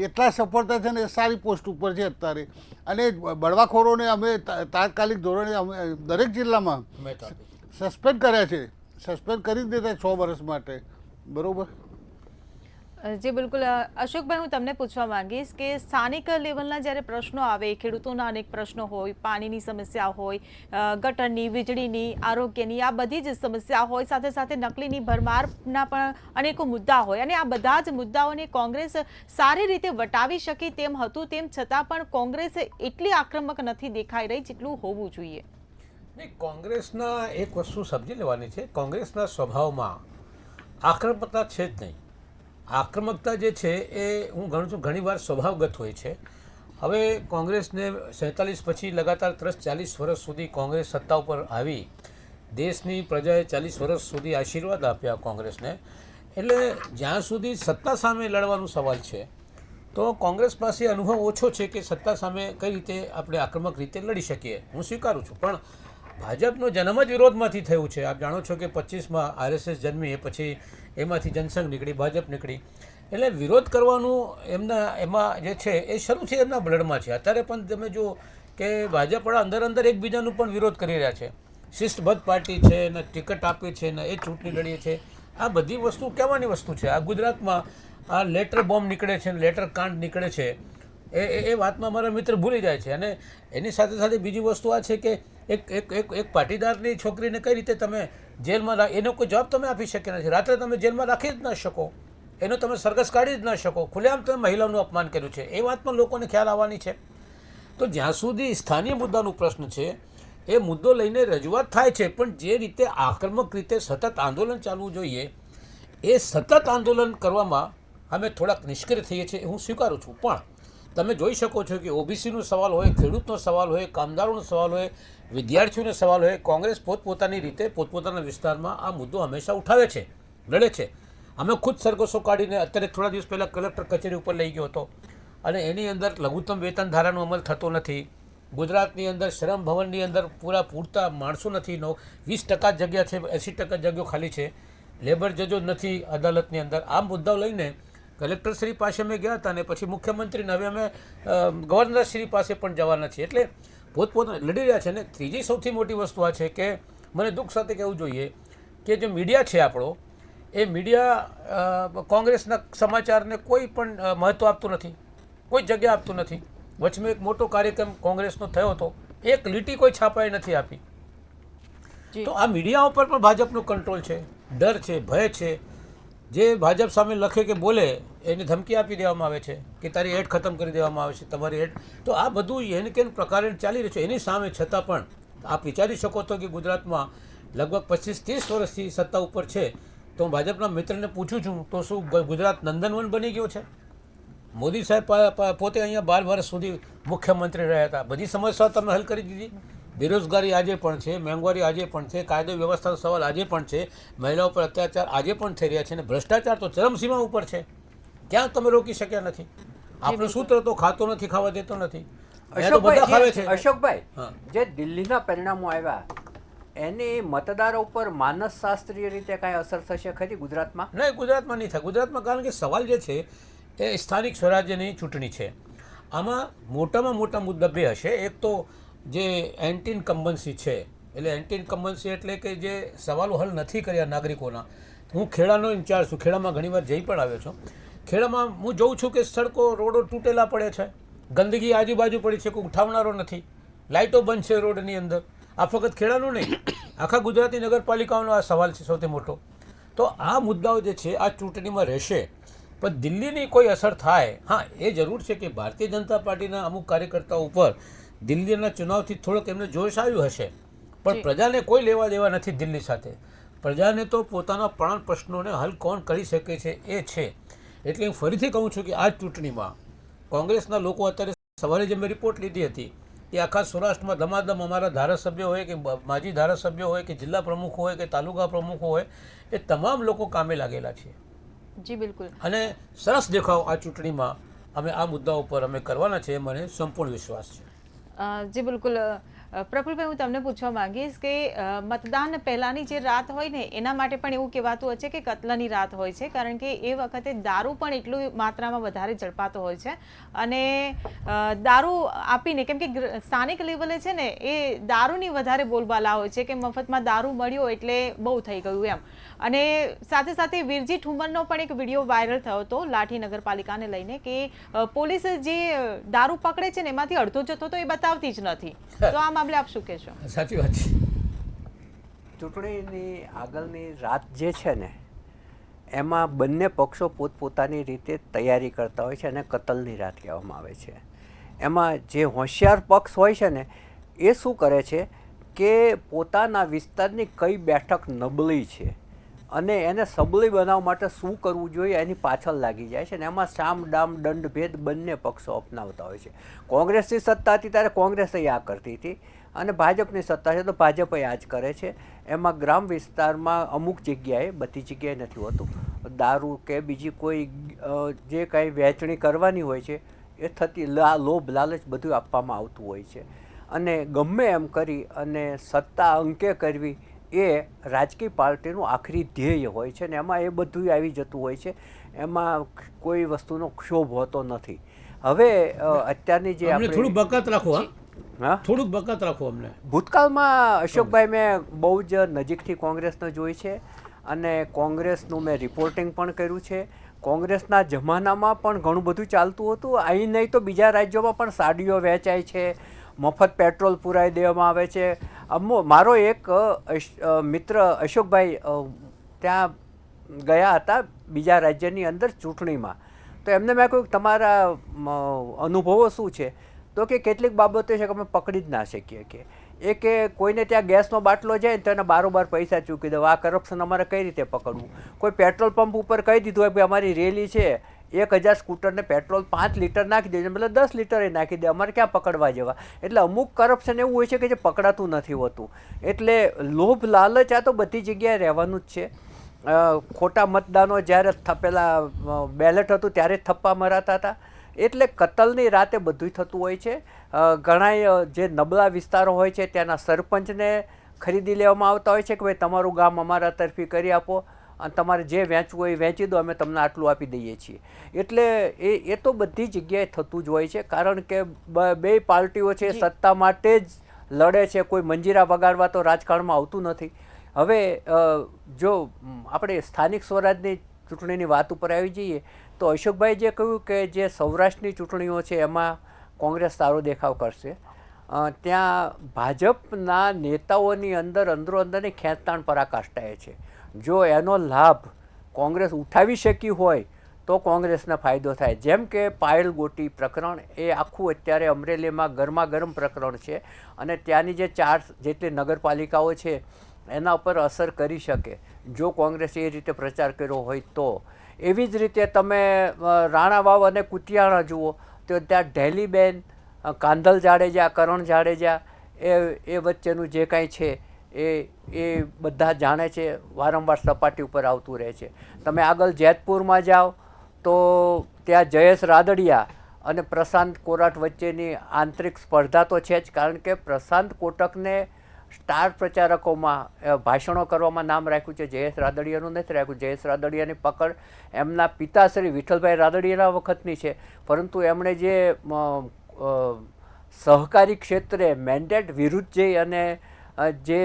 એટલા સફળ થયા છે ને એ સારી પોસ્ટ ઉપર છે અત્યારે. અને બળવાખોરોને અમે તાત્કાલિક ધોરણે અમે દરેક જિલ્લામાં સસ્પેન્ડ કર્યા છે, સસ્પેન્ડ કરી જ દેતા 6 વર્ષ માટે, બરાબર. જી બિલકુલ. અશોકભાઈ, હું તમને પૂછવા માંગીશ કે સ્થાનિક લેવલના જ્યારે પ્રશ્નો આવે, ખેડૂતોના અનેક પ્રશ્નો હોય, પાણીની સમસ્યા હોય, ગટરની, વીજળીની, આરોગ્યની, આ બધી જ સમસ્યા હોય, સાથે સાથે નકલીની ભરમારના પણ અનેકો મુદ્દા હોય, અને આ બધા જ મુદ્દાઓને કોંગ્રેસ સારી રીતે વટાવી શકી તેમ હતું, તેમ છતાં પણ કોંગ્રેસ એટલી આક્રમક નથી દેખાઈ રહી જેટલું હોવું જોઈએ. નહીં, કોંગ્રેસના એક વસ્તુ સમજી લેવાની છે, કોંગ્રેસના સ્વભાવમાં આક્રમકતા છે જ નહીં. આક્રમકતા જે છે એ હું ગણું છું ઘણીવાર સ્વભાવગત હોય છે. હવે કોંગ્રેસને 47 પછી લગાતાર 30-40 વર્ષ સુધી કોંગ્રેસ સત્તા ઉપર આવી, દેશની પ્રજાએ 40 વર્ષ સુધી આશીર્વાદ આપ્યા કોંગ્રેસને, એટલે જ્યાં સુધી સત્તા સામે લડવાનો સવાલ છે તો કોંગ્રેસ પાસે અનુભવ ઓછો છે કે સત્તા સામે કઈ રીતે આપણે આક્રમક રીતે લડી શકીએ, હું સ્વીકારું છું. પણ ભાજપનો જન્મ જ વિરોધમાંથી થયું છે. આપ જાણો છો કે 25માં RSS જન્મી, એ પછી એમાંથી જનસંઘ નીકળી, ભાજપ નીકળી, એટલે વિરોધ કરવાનું એમાં જે છે એ શરૂ છે, એમના બ્લડમાં છે. અત્યારે પણ તમે જુઓ કે ભાજપવાળા અંદર એકબીજાનું પણ વિરોધ કરી રહ્યા છે. શિસ્તબદ્ધ પાર્ટી છે ને, ટિકિટ આપી છે ને, એ ચૂંટણી લડીએ છે. આ બધી વસ્તુ કહેવાની વસ્તુ છે. આ ગુજરાતમાં આ લેટર બોમ્બ નીકળે છે, લેટર કાંડ નીકળે છે, એ વાતમાં મારા મિત્ર ભૂલી જાય છે. અને એની સાથે બીજી વસ્તુ આ છે કે એક પાટીદારની છોકરીને કઈ રીતે તમે જેલમાં એનો કોઈ જવાબ તમે આપી શક્યા નથી. રાત્રે તમે જેલમાં રાખી જ ન શકો, એનો તમે સરઘસ કાઢી જ ન શકો, ખુલ્લેઆમ તમે મહિલાઓનું અપમાન કર્યું છે. એ વાત પણ લોકોને ખ્યાલ આવવાની છે. તો જ્યાં સુધી સ્થાનિય મુદ્દાનો પ્રશ્ન છે એ મુદ્દો લઈને રજૂઆત થાય છે, પણ જે રીતે આક્રમક રીતે સતત આંદોલન ચાલવું જોઈએ એ સતત આંદોલન કરવામાં અમે થોડાક નિષ્ક્રિય થઈએ છીએ, હું સ્વીકારું છું. પણ તમે જોઈ શકો છો કે OBCનો સવાલ હોય, ખેડૂતનો સવાલ હોય, કામદારોનો સવાલ હોય, વિદ્યાર્થીઓનો સવાલ હોય, કોંગ્રેસ પોતપોતાની રીતે પોતપોતાના વિસ્તારમાં આ મુદ્દો હંમેશા ઉઠાવે છે, લડે છે. અમે ખુદ સરઘસો કાઢીને અત્યારે થોડા દિવસ પહેલાં કલેક્ટર કચેરી ઉપર લઈ ગયો હતો, અને એની અંદર લઘુત્તમ વેતન ધારાનો અમલ થતો નથી. ગુજરાતની અંદર શ્રમ ભવનની અંદર પૂરતા માણસો નથી, 20% જગ્યા છે, 80% જગ્યાઓ ખાલી છે, લેબર જજો નથી અદાલતની અંદર. આ મુદ્દાઓ લઈને કલેક્ટરશ્રી પાસે અમે ગયા હતા, અને પછી મુખ્યમંત્રીને હવે અમે ગવર્નરશ્રી પાસે પણ જવાના છીએ. એટલે પોતપોતાને લડી રહ્યા છે. અને ત્રીજી સૌથી મોટી વસ્તુ આ છે કે મને દુઃખ સાથે કહેવું જોઈએ કે જે મીડિયા છે આપણો, એ મીડિયા કોંગ્રેસના સમાચારને કોઈ પણ મહત્ત્વ આપતું નથી, કોઈ જગ્યા આપતું નથી. વચમાં એક મોટો કાર્યક્રમ કોંગ્રેસનો થયો હતો, એક લીટી કોઈ છાપાએ નથી આપી. તો આ મીડિયા ઉપર પણ ભાજપનો કંટ્રોલ છે, ડર છે, ભય છે. જે ભાજપ સામે લખે કે બોલે એને ધમકી આપી દેવામાં આવે છે કે તારી એડ ખતમ કરી દેવામાં આવે છે, તમારી એડ. તો આ બધું એને કેમ પ્રકારે ચાલી રહ્યું છે. એની સામે છતાં પણ આપ વિચારી શકો છો કે ગુજરાતમાં લગભગ 25-30 વર્ષથી સત્તા ઉપર છે. તો હું ભાજપના મિત્રને પૂછું છું તો શું ગુજરાત નંદનવન બની ગયો છે? મોદી સાહેબ પોતે અહીંયા 12 વર્ષ સુધી મુખ્યમંત્રી રહ્યા હતા, બધી સમસ્યાઓ તમે હલ કરી દીધી. બેરોજગારી આજે પણ છે, મોંઘવારી આજે પણ છે, કાયદો વ્યવસ્થાનો સવાલ આજે પણ છે, મહિલાઓ પર અત્યાચાર આજે પણ થઈ રહ્યા છે, અને ભ્રષ્ટાચાર તો ચરમસીમા ઉપર છે. ક્યાં તમે રોકી શક્યા નથી? આપણું સૂત્ર તો ખાતો નથી, ખાવા દેતો નથી. અશોકભાઈ, જે દિલ્હીના પરિણામો આવ્યા એની મતદારો ઉપર માનસશાસ્ત્રીય રીતે કાંઈ અસર થશે ખરી ગુજરાતમાં? નહીં, ગુજરાતમાં નહીં થાય. ગુજરાતમાં કારણ કે સવાલ જે છે એ સ્થાનિક સ્વરાજ્યની ચૂંટણી છે. આમાં મોટામાં મોટા મુદ્દા બે હશે. એક તો જે એન્ટી ઇન્કમ્બન્સી છે, એટલે એન્ટી ઇન્કમ્બન્સી એટલે કે જે સવાલો હલ નથી કર્યા નાગરિકોના. હું ખેડાનો ઇન્ચાર્જ છું, ખેડામાં ઘણીવાર જઈ પણ આવ્યો છું. ખેડામાં હું જોઉં છું કે સડકો રોડો તૂટેલા પડે છે, ગંદકી આજુબાજુ પડી છે, કોઈ ઉઠાવનારો નથી, લાઇટો બંધ છે રોડની અંદર. આ ફક્ત ખેડાનું નહીં, આખા ગુજરાતની નગરપાલિકાઓનો આ સવાલ છે સૌથી મોટો. તો આ મુદ્દાઓ જે છે આ ચૂંટણીમાં રહેશે, પણ દિલ્હીની કોઈ અસર થાય, હા એ જરૂર છે કે ભારતીય જનતા પાર્ટીના અમુક કાર્યકર્તાઓ ઉપર દિલ્હીના ચુનાવથી થોડોક એમને જોશ આવ્યું હશે, પણ પ્રજાને કોઈ લેવા દેવા નથી દિલ્હી સાથે. પ્રજાને તો પોતાના પ્રાણ પ્રશ્નોને હલ કોણ કરી શકે છે એ છે. એટલે હું ફરીથી કહું છું કે આ ચૂંટણીમાં કોંગ્રેસના લોકો અત્યારે સવારે જે મેં રિપોર્ટ લીધી હતી કે આખા સૌરાષ્ટ્રમાં ધમાધમ અમારા ધારાસભ્યો હોય કે માજી ધારાસભ્યો હોય કે જિલ્લા પ્રમુખો હોય કે તાલુકા પ્રમુખો હોય, એ તમામ લોકો કામે લાગેલા છે. જી બિલકુલ. અને સરસ દેખાવ આ ચૂંટણીમાં અમે આ મુદ્દા ઉપર અમે કરવાના છે, મને સંપૂર્ણ વિશ્વાસ છે. જી બિલકુલ. પ્રફુલભાઈ, હું તમને પૂછવા માંગીશ કે મતદાન પહેલાંની જે રાત હોય ને એના માટે પણ એવું કહેવાતું હોય છે કે કત્લની રાત હોય છે, કારણ કે એ વખતે દારૂ પણ એટલું માત્રામાં વધારે ઝડપાતો હોય છે. અને દારૂ આપીને, કેમ કે સ્થાનિક લેવલે છે ને એ દારૂની વધારે બોલબાલા હોય છે કે મફતમાં દારૂ મળ્યો એટલે બહુ થઈ ગયું એમ. અને સાથે સાથે વીરજી ઠુમરનો પણ એક વિડીયો વાયરલ થયો હતો લાઠી નગરપાલિકાને લઈને કે પોલીસ જે દારૂ પકડે છે ને એમાંથી અડધો જથ્થો તો એ બતાવતી જ નથી. તો આ મામલે આપ શું કહેશો? સાચી વાત છે. ચૂંટણીની આગળની રાત જે છે ને એમાં બંને પક્ષો પોતપોતાની રીતે તૈયારી કરતા હોય છે અને કતલની રાત કહેવામાં આવે છે. એમાં જે હોશિયાર પક્ષ હોય છે ને એ શું કરે છે કે પોતાના વિસ્તારની કઈ બેઠક નબળી છે અને એને સબળી બનાવવા માટે શું કરવું જોઈએ એની પાછળ લાગી જાય છે. ને એમાં સામ ડામ દંડ ભેદ બંને પક્ષો અપનાવતા હોય છે. કોંગ્રેસની સત્તા હતી ત્યારે કોંગ્રેસે આ કરતી હતી અને ભાજપની સત્તા છે તો ભાજપે આ જ કરે છે. એમાં ગ્રામ વિસ્તારમાં અમુક જગ્યાએ, બધી જગ્યાએ નથી હોતું, દારૂ કે બીજી કોઈ જે કાંઈ વહેંચણી કરવાની હોય છે એ થતી લોભ લાલચ બધું આપવામાં આવતું હોય છે. અને ગમે એમ કરી અને સત્તા અંકે કરવી એ રાજકીય પાર્ટીનું આખરી ધ્યેય હોય છે ને એમાં એ બધું આવી જતું હોય છે. એમાં કોઈ વસ્તુનો ક્ષોભ હોતો નથી. હવે અત્યારની જે અમને થોડું બકાત રાખો. હા, થોડુંક બકાત રાખો અમને. ભૂતકાળમાં અશોકભાઈ મેં બહુ જ નજીકથી કોંગ્રેસને જોઈ છે અને કોંગ્રેસનું મેં રિપોર્ટિંગ પણ કર્યું છે. કોંગ્રેસના જમાનામાં પણ ઘણું બધું ચાલતું હતું. અહીં નહીં તો બીજા રાજ્યોમાં પણ સાડીઓ વેચાય છે, મફત પેટ્રોલ પુરાઈ દેવામાં આવે છે. મારો એક મિત્ર અશોકભાઈ ત્યાં ગયા હતા બીજા રાજ્યની અંદર ચૂંટણીમાં, તો એમને મેં કહ્યું તમારા અનુભવો શું છે? તો કે કેટલીક બાબતો છે કે અમે પકડી જ ના શકીએ. કે કોઈને ત્યાં ગેસનો બાટલો જાય ને તો એને બારોબાર પૈસા ચૂકી દો. આ કરપ્શન અમારે કઈ રીતે પકડવું? કોઈ પેટ્રોલ પંપ ઉપર કહી દીધું હોય ભાઈ અમારી રેલી છે, 1000 સ્કૂટરને પેટ્રોલ 5 લીટર નાખી દેજો, મતલબ 10 લીટર નાખી દે, અમારે ક્યાં પકડવા જેવા? એટલે અમુક કરપ્શન એવું હોય છે કે જે પકડાતું નથી હોતું. એટલે લોભ લાલચ આ તો બધી જગ્યાએ રહેવાનું જ છે. ખોટા મતદાનો જ્યારે પહેલાં બેલેટ હતું ત્યારે જ થપ્પા મરાતા હતા. એટલે કતલની રાતે બધું થતું હોય છે. ઘણા જે નબળા વિસ્તારો હોય છે ત્યાંના સરપંચને ખરીદી લેવામાં આવતા હોય છે કે ભાઈ તમારું ગામ અમારા તરફી કરી આપો અને તમારે જે વેચવું હોય એ વેચી દો, અમે તમને આટલું આપી દઈએ છીએ. એટલે એ તો બધી જગ્યાએ થતું જ હોય છે, કારણ કે બે પાર્ટીઓ છે સત્તા માટે જ લડે છે. કોઈ મંજીરા વગાડવા તો રાજકારણમાં આવતું નથી. હવે જો આપણે સ્થાનિક સ્વરાજની ચૂંટણીની વાત ઉપર આવી જઈએ તો અશોકભાઈ જે કહ્યું કે જે સૌરાષ્ટ્રની ચૂંટણીઓ છે એમાં કોંગ્રેસ સારો દેખાવ કરશે, ત્યાં ભાજપના નેતાઓની અંદરોઅંદરની ખેંચતાણ પરાકાષ્ઠાએ છે. જો એનો લાભ કોંગ્રેસ ઉઠાવી શકી હોય તો કોંગ્રેસને ફાયદો થાય. જેમ કે પાયલ ગોટી પ્રકરણ એ આખું અત્યારે અમરેલીમાં ગરમાગરમ પ્રકરણ છે અને ત્યાંની જે 4 જેટલી નગરપાલિકાઓ છે એના ઉપર અસર કરી શકે જો કોંગ્રેસે એ રીતે પ્રચાર કર્યો હોય તો. એવી જ રીતે તમે રાણાવાવ અને કુતિયાણા જુઓ તો ત્યાં ઢેલીબેન, કાંધલ જાડેજા, કરણ જાડેજા એ વચ્ચેનું જે કાંઈ છે એ બધા જાણે છે, વારંવાર સપાટી ઉપર આવતું રહે છે. તમે આગળ જેતપુરમાં જાઓ તો ત્યાં જયેશ રાદડિયા અને પ્રશાંત કોરાટ વચ્ચેની આંતરિક સ્પર્ધા તો છે જ, કારણ કે પ્રશાંત કોટકને સ્ટાર પ્રચારકોમાં ભાષણો કરવામાં નામ રાખ્યું છે. જયેશ રાદડિયાનું નથી રાખ્યું. જયેશ રાદડિયાની પકડ એમના પિતાશ્રી વિઠ્ઠલભાઈ રાદડિયાના વખતની છે, પરંતુ એમણે જે સહકારી ક્ષેત્રે મેન્ડેટ વિરુદ્ધ જઈ અને જે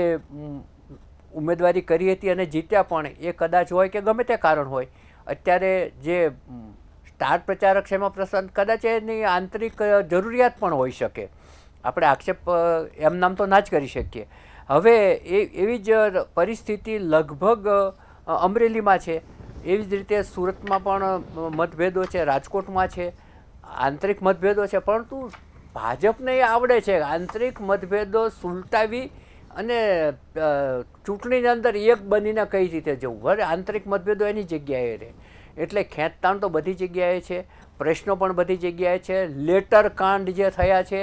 ઉમેદવારી કરી હતી અને જીત્યા પણ, એ કદાચ હોય કે ગમે તે કારણ હોય, અત્યારે જે સ્ટાર પ્રચારક છે એમાં પ્રસન્ન કદાચ એની આંતરિક જરૂરિયાત પણ હોઈ શકે. આપણે આક્ષેપ એમ નામ તો ના જ કરી શકીએ. હવે એવી જ પરિસ્થિતિ લગભગ અમરેલીમાં છે, એવી જ રીતે સુરતમાં પણ મતભેદો છે, રાજકોટમાં છે, આંતરિક મતભેદો છે, પરંતુ ભાજપને એ આવડે છે આંતરિક મતભેદો સુલટાવી અને ચૂંટણીની અંદર એક બનીને કઈ રીતે જવું. હવે આંતરિક મતભેદો એની જગ્યાએ રહે, એટલે ખેંચતાણ તો બધી જગ્યાએ છે, પ્રશ્નો પણ બધી જગ્યાએ છે. લેટર કાંડ જે થયા છે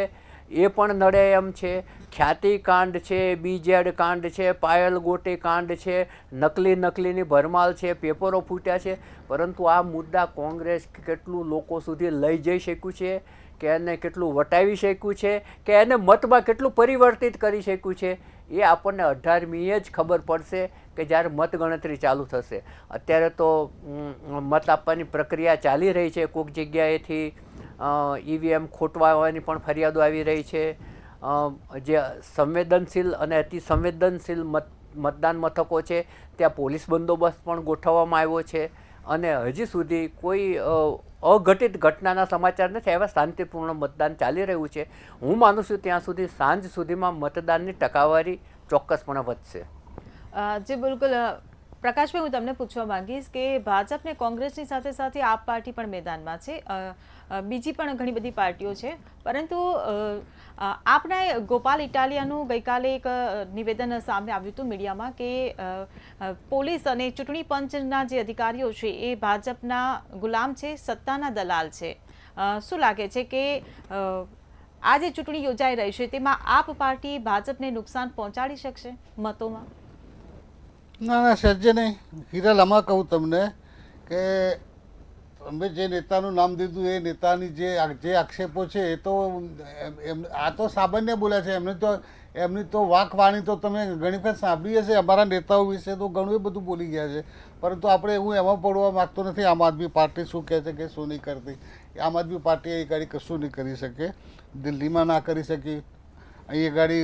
એ પણ નડે એમ છે, ખ્યાતિ કાંડ છે, બીજેડ કાંડ છે, પાયલ ગોટી કાંડ છે, નકલીની ભરમાલ છે, પેપરો ફૂટ્યા છે, પરંતુ આ મુદ્દા કોંગ્રેસ કેટલું લોકો સુધી લઈ જઈ શક્યું છે, કે એને કેટલું વટાવી શક્યું છે, કે એને મતમાં કેટલું પરિવર્તિત કરી શક્યું છે, એ આપણને 18મીએ જ ખબર પડશે કે જ્યારે મતગણતરી ચાલુ થશે. અત્યારે તો મત આપવાની પ્રક્રિયા ચાલી રહી છે. કોઈક જગ્યાએથી EVM ખોટવાવાની પણ ફરિયાદો આવી રહી છે. જે સંવેદનશીલ અને અતિ સંવેદનશીલ મતદાન મથકો છે ત્યાં પોલીસ બંદોબસ્ત પણ ગોઠવવામાં આવ્યો છે, અને હજી સુધી કોઈ અઘટિત ઘટનાના સમાચાર નથી આવ્યા. શાંતિપૂર્ણ મતદાન ચાલી રહ્યું છે. હું માનું છું ત્યાં સુધી સાંજ સુધીમાં મતદાનની ટકાવારી ચોક્કસપણે વધશે. જી બિલકુલ. પ્રકાશભાઈ, હું તમને પૂછવા માંગીશ કે ભાજપ ને કોંગ્રેસની સાથે સાથે આપ પાર્ટી પણ મેદાનમાં છે, બીજી પણ ઘણી બધી પાર્ટીઓ છે, પરંતુ આપના ગોપાલ ઇટાલિયાનું ગઈકાલે એક નિવેદન સામે આવ્યું હતું મીડિયામાં કે પોલીસ અને ચૂંટણી પંચના જે અધિકારીઓ છે એ ભાજપના ગુલામ છે, સત્તાના દલાલ છે. શું લાગે છે કે આ જે ચૂંટણી યોજાઈ રહી છે તેમાં આપ પાર્ટી ભાજપને નુકસાન પહોંચાડી શકશે મતોમાં? ના, સજ્જે નહીં. હિરલ, આમાં કહું તમને કે અમે જે નેતાનું નામ દીધું એ નેતાની જે આક્ષેપો છે એ તો આ તો સામાન્ય બોલ્યા છે. એમની તો વાકવાણી તો તમે ઘણી વખત સાંભળી હશે. અમારા નેતાઓ વિશે તો ઘણું એ બધું બોલી ગયા છે, પરંતુ આપણે હું એમાં પડવા માગતો નથી. આમ આદમી પાર્ટી શું કહે છે કે શું નહીં કરતી. આમ આદમી પાર્ટી એ ગાડી કશું નહીં કરી શકે, દિલ્હીમાં ના કરી શકી. અહીં ગાડી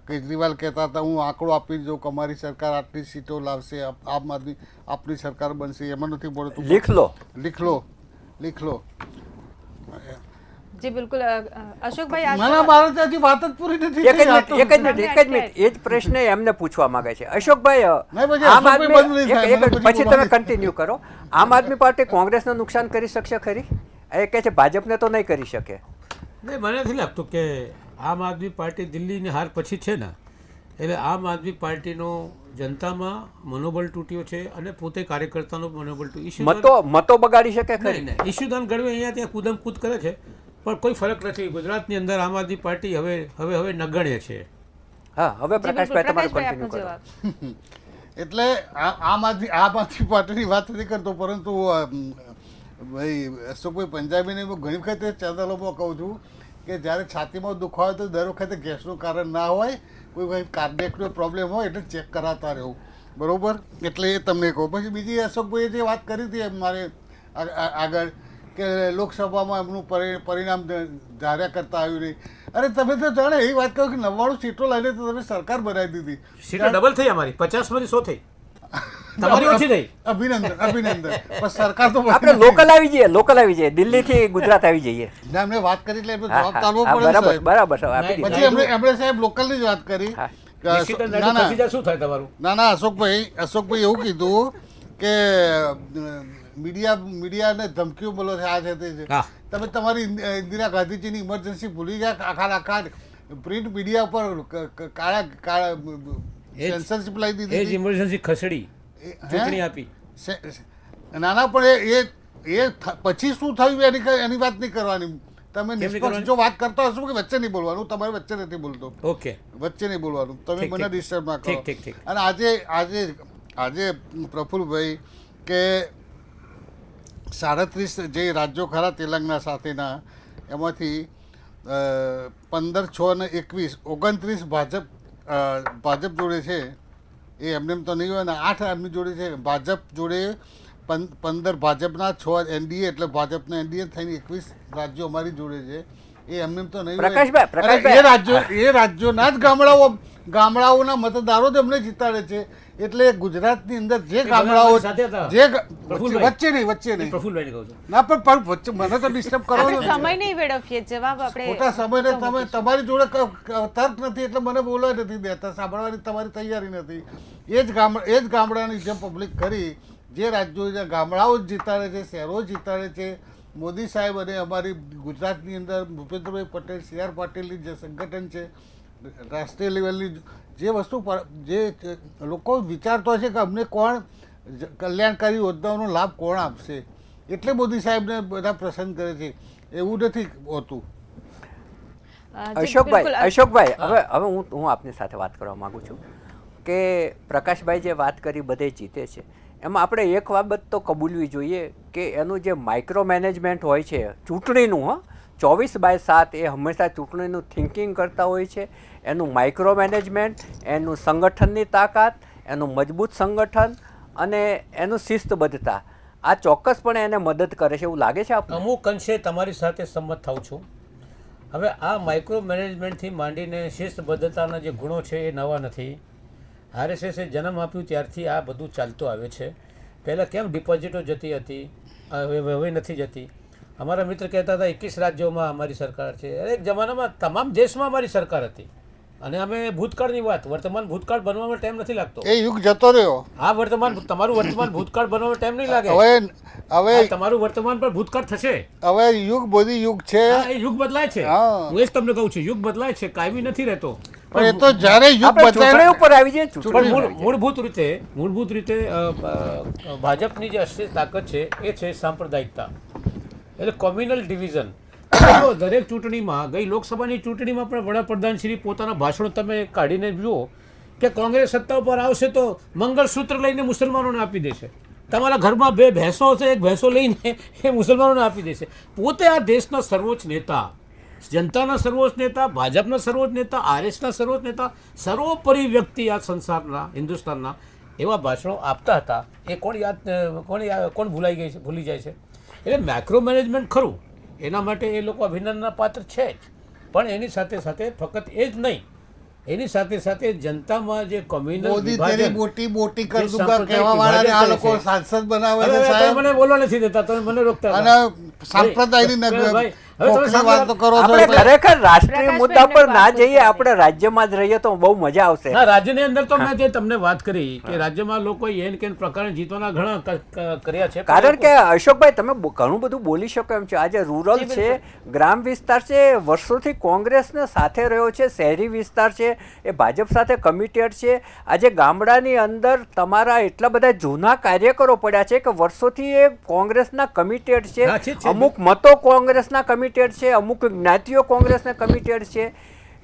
કેજરીવાલ કહેતા હતા હું આંકડો આપી દઉં કે અમારી સરકાર આટલી સીટો લાવશે, આમ આદમી આપણી સરકાર બનશે, એમાં નથી બોલતું. લીખ લો. જી બિલકુલ. અશોકભાઈ, મારા મારે હજી વાત જ પૂરી નથી. એક જ મિનિટ એ જ પ્રશ્ન એમને પૂછવા માંગે છે. અશોકભાઈ, આમ આદમી પછી તમે કન્ટિન્યુ કરો. આમ આદમી પાર્ટી કોંગ્રેસને નુકસાન કરી શકશે ખરી? એ કહે છે ભાજપને તો નહીં કરી શકે. નહીં, મને નથી લાગતું કે આમ આદમી પાર્ટી દિલ્હીની હાર પછી છે ને, એટલે આમ આદમી પાર્ટીનો જનતામાં મનોબળ તૂટ્યો છે અને પોતે કાર્યકર્તાનો મનોબળ મતો બગાડી શકે ખરી? નહીં, ઈશુદાન ગઢવી અહીંયા ત્યાં કૂદમ કૂદ કરે છે, પણ કોઈ ફરક નથી. ગુજરાતની અંદર આમ આદમી પાર્ટી હવે નગણ્ય છે. હા, હવે પ્રકાશભાઈ તમારું કન્ટિન્યુ કરો. એટલે આમ આદમી પાર્ટીની વાત નથી કરતો, પરંતુ ભાઈ અશોકભાઈ પંજાબીને હું ઘણી વખતે ચેનલોમાં કહું છું કે જ્યારે છાતીમાં દુખાવો હોય તો દર વખતે ગેસનું કારણ ના હોય, કોઈ કાર્ડિયકનો પ્રોબ્લેમ હોય એટલે ચેક કરાવતા રહેવું, બરાબર? એટલે એ તમને કહું. પછી બીજી અશોકભાઈએ જે વાત કરી હતી મારે આગળ કે લોકસભામાં એમનું પરિણામ ધાર્યા કરતા આવ્યું નહીં. અરે તમે તો જાણે એવી વાત કહો કે 99 સીટો લઈને તો તમે સરકાર બનાવી દીધી. સીટો ડબલ થઈ અમારી, 50માંથી 100 થઈ. તમારી ઓછી થઈ. અભિનંદન. પણ સરકાર તો આપણે લોકલ આવી જઈએ, દિલ્હીથી ગુજરાત આવી જઈએ. એમને વાત કરી એટલે જવાબ ચાલવો પડે. બરાબર. પછી એમણે સાહેબ લોકલની જ વાત કરી. શું થાય તમારું? ના, અશોકભાઈ એવું કીધું કે મીડિયાને ધમકીઓ બોલો છે, આ છે તે છે. તમે તમારી ઇન્દિરા ગાંધીજીની ઇમરજન્સી ભૂલી ગયા. આખા પ્રિન્ટ મીડિયા ઉપર કાળા સેન્સરશિપ લાવી દીધી, ઇમરજન્સી ખસેડી, ચૂંટણી આપી. નાના, પણ એ પછી શું થયું એની વાત નહીં કરવાની. તમે નિષ્પક્ષ જો વાત કરતા હશો કે વચ્ચે નહીં બોલવાનું, તમારે વચ્ચે નથી બોલતો. ઓકે, વચ્ચે નહીં બોલવાનું, તમે મને ડિસ્ટર્બ ના કરો. ઠીક. અને આજે પ્રફુલ્લભાઈ કે 37 જે રાજ્યો ખરા તેલંગાણા સાથેના, એમાંથી 15, 6 અને 21, 29 ભાજપ ભાજપ જોડે છે એ એમને એમ તો નહીં હોય ને 8 એમની જોડે છે. ભાજપ જોડે 15 ભાજપના 6 એનડીએ એટલે ભાજપના એનડીએ થઈને 21 રાજ્યો અમારી જોડે છે. એ એમને એમ તો નહીં હોય. પ્રકાશભાઈ, અને એ રાજ્યોના જ ગામડાઓના મતદારો જ અમને જીતાડે છે. એટલે ગુજરાતની અંદર જે ગામડાઓ સાથે હતા. જે પ્રફુલભાઈ. વચ્ચે નહીં પ્રફુલ્લભાઈને કહું છું. ના પણ વચ્ચે મને તો ડિસ્ટર્બ કરો આપણે સમય નહીં વેડફીએ, જવાબ આપણે ખોટા સમયને તમે તમારી જોડે તર્ક નથી એટલે મને બોલવા નથી દેતા, સાંભળવાની તમારી તૈયારી નથી. એ જ ગામડાની જે પબ્લિક કરી, જે રાજ્યો જે ગામડાઓ જ જીતાડે છે, શહેરો જીતાડે છે. મોદી સાહેબ અને અમારી ગુજરાતની અંદર ભૂપેન્દ્રભાઈ પટેલ, CR પાટીલની જે સંગઠન છે, રાષ્ટ્રીય લેવલની જે વસ્તુ જે લોકો વિચારતો હોય છે કે અમને કોણ કલ્યાણકારી યોજનાઓનો લાભ કોણ આપશે, એટલે મોદી સાહેબને બધા પસંદ કરે છે, એવું નથી હોતું. અશોકભાઈ, હવે હું આપની સાથે વાત કરવા માંગુ છું કે પ્રકાશભાઈ જે વાત કરી બધે જીતે છે, એમાં આપણે એક બાબત તો કબૂલવી જોઈએ કે એનું જે માઇક્રો મેનેજમેન્ટ હોય છે ચૂંટણીનું, 24/7 એ હંમેશા ચૂંટણીનું થિંકિંગ કરતા હોય છે. એનું માઇક્રો મેનેજમેન્ટ, એનું સંગઠનની તાકાત, એનું મજબૂત સંગઠન અને એનું શિસ્તબદ્ધતા, આ ચોક્કસપણે એને મદદ કરે છે એવું લાગે છે આપને? અમુક અંશે તમારી સાથે સંમત થાઉં છું. હવે આ માઇક્રો મેનેજમેન્ટથી માંડીને શિસ્તબદ્ધતાના જે ગુણો છે એ નવા નથી. RSSએ જન્મ આપ્યું ત્યારથી આ બધું ચાલતું આવે છે. પહેલાં કેમ ડિપોઝિટો જતી હતી, હવે નથી જતી. અમારા મિત્ર કહેતા હતા 21 રાજ્યોમાં અમારી સરકાર છે. એક જમાનામાં તમામ દેશમાં અમારી સરકાર હતી. અને અમે ભૂતકાળની વાત, વર્તમાન ભૂતકાળ બનવામાં ટાઈમ નથી લાગતો. એ યુગ જતો રહ્યો. આ તમારું વર્તમાન ભૂતકાળ બનવામાં ટાઈમ નહીં લાગે. હવે તમારું વર્તમાન પર ભૂતકાળ થશે. હવે યુગ બોધી યુગ છે. એ યુગ બદલાય છે. હું એ જ તમને કહું છું, યુગ બદલાય છે, કાયમી નથી રહેતો. પણ એ તો જ્યારે યુગ બદલાય ઉપર આવી જાય. પણ મૂળભૂત રીતે ભાજપની જે અસલી તાકાત છે એ છે સાંપ્રદાયિકતા, એટલે કોમ્યુનલ ડિવિઝન. દરેક ચૂંટણીમાં, ગઈ લોકસભાની ચૂંટણીમાં પણ વડાપ્રધાન શ્રી પોતાના ભાષણો તમે કાઢીને જુઓ કે કોંગ્રેસ સત્તા ઉપર આવશે તો મંગળસૂત્ર લઈને મુસલમાનોને આપી દેશે. તમારા ઘરમાં 2 ભેંસો છે, એક ભેંસો લઈને એ મુસલમાનોને આપી દેશે. પોતે આ દેશના સર્વોચ્ચ નેતા, જનતાના સર્વોચ્ચ નેતા, ભાજપના સર્વોચ્ચ નેતા, RSના સર્વોચ્ચ નેતા, સર્વોપરી વ્યક્તિ આ સંસારના, હિન્દુસ્તાનના એવા ભાષણો આપતા હતા. એ કોણ ભૂલી જાય છે? એટલે મેક્રો મેનેજમેન્ટ ખરું, એના માટે એ લોકો અભિનંદનના પાત્ર છે જ. પણ એની સાથે સાથે ફક્ત એ જ નહીં, એની સાથે સાથે જનતામાં જે કોમ્યુનલ મોદી તેરી મોટી કર દૂંગા કહેવા વાળાને આ લોકો સાંસદ બનાવે છે સાહેબ. મને બોલવા નથી દેતા, તમે મને રોકતા અને સાંપ્રદાયની વાતો કરો છો. આપણે ખરેખર રાષ્ટ્રીય મુદ્દા પર ના જઈએ, આપણે રાજ્યમાં જ રહીએ તો બહુ મજા આવશે. ના, રાજ્યની અંદર તો મેં જે તમને વાત કરી કે રાજ્યમાં લોકો એન કેન પ્રકારે જીતવાના ઘણા કર્યા છે. કારણ કે અશોકભાઈ તમે ઘણું બધું બોલી શકો એમ છો. આજે રૂરલ છે, ગ્રામ વિસ્તાર છે, વર્ષોથી કોંગ્રેસને સાથે રહ્યો છે, શહેરી વિસ્તાર છે એ ભાજપ સાથે કમિટેડ છે. આજે ગામડાની અંદર તમારા એટલા બધા જૂના કાર્યકરો પડ્યા છે કે વર્ષોથી એ કોંગ્રેસના કમિટેડ છે. અમુક મતો કોંગ્રેસના કમિટેડ છે, અમુક જ્ઞાતિઓ કોંગ્રેસના કમિટેડ છે.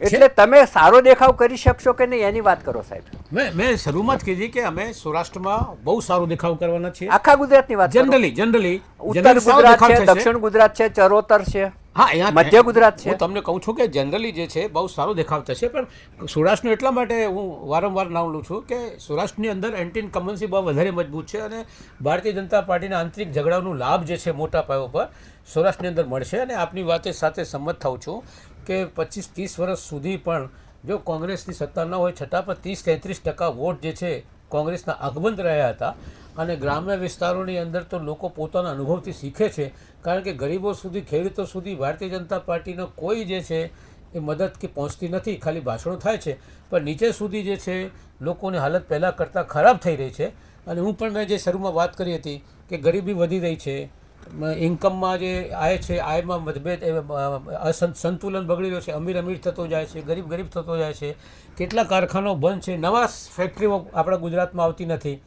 એટલે તમે સારો દેખાવ કરી શકશો કે નહીં એની વાત કરો સાહેબ. મેં શરૂઆત કીધી કે અમે સૌરાષ્ટ્રમાં બહુ સારો દેખાવ કરવાના છીએ. આખા ગુજરાતની વાત જનરલી ઉત્તર ગુજરાત છે, દક્ષિણ ગુજરાત છે, ચરોતર છે, મધ્ય ગુજરાત છે. હું તમને કહું છું કે જનરલી જે છે બહુ સારો દેખાવ થશે. પણ સૌરાષ્ટ્રનું એટલા માટે હું વારંવાર નામ લઉં છું કે સૌરાષ્ટ્રની અંદર એન્ટી ઇન્કમ્બન્સી બહુ વધારે મજબૂત છે અને ભારતીય જનતા પાર્ટીના આંતરિક ઝઘડાનો લાભ જે છે મોટા પાયા પર સૌરાષ્ટ્રની અંદર મળશે. અને આપની વાત સાથે સંમત થાઉં છું કે 25-30 વર્ષ સુધી પણ જો કોંગ્રેસની સત્તા ન હોય છતાં પણ 30-33% વોટ જે છે કોંગ્રેસના અકબંધ રહ્યા હતા. અને ગ્રામ્ય વિસ્તારોની અંદર તો લોકો પોતાના અનુભવથી શીખે છે, કારણ કે ગરીબો સુધી, ખેડૂતો સુધી ભારતીય જનતા પાર્ટીનો કોઈ જે છે એ મદદ કે પહોંચતી નથી, ખાલી ભાષણો થાય છે. પણ નીચે સુધી જે છે લોકોની હાલત પહેલાં કરતાં ખરાબ થઈ રહી છે. અને હું પણ મેં જે શરૂમાં વાત કરી હતી કે ગરીબી વધી રહી છે, ઇન્કમમાં જે આય છે, આયમાં મતભેદ, સંતુલન બગડી રહ્યો છે, અમીર થતો જાય છે, ગરીબ થતો જાય છે, કેટલા કારખાનાઓ બંધ છે, નવા ફેક્ટરીઓ આપણા ગુજરાતમાં આવતી નથી.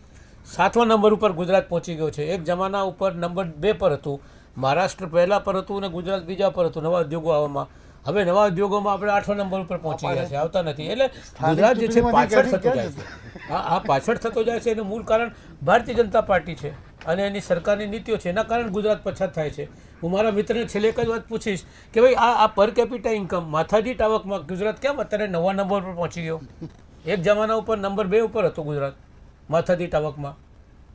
7મા નંબર ઉપર ગુજરાત પહોંચી ગયો છે. એક જમાના ઉપર નંબર 2 પર હતું, મહારાષ્ટ્ર પહેલાં પર હતું અને ગુજરાત બીજા પર હતું નવા ઉદ્યોગો આવવામાં. હવે નવા ઉદ્યોગોમાં આપણે 8મા નંબર ઉપર પહોંચી ગયા છે, આવતા નથી. એટલે ગુજરાત જે છે પાછળ થતો જાય છે. આ પાછળ થતો જાય છે એનું મૂળ કારણ ભારતીય જનતા પાર્ટી છે. અને એની સરકારની નીતિઓ છે એના કારણે ગુજરાત પછાત થાય છે. હું મારા મિત્રને છેલ્લે એક જ વાત પૂછીશ કે ભાઈ આ પર કેપિટા ઇન્કમ માથાદીઠ આવકમાં ગુજરાત કેમ અત્યારે 9વા નંબર પર પહોંચી ગયો? એક જમાના ઉપર નંબર 2 ઉપર હતો ગુજરાત માથાદીઠ આવકમાં,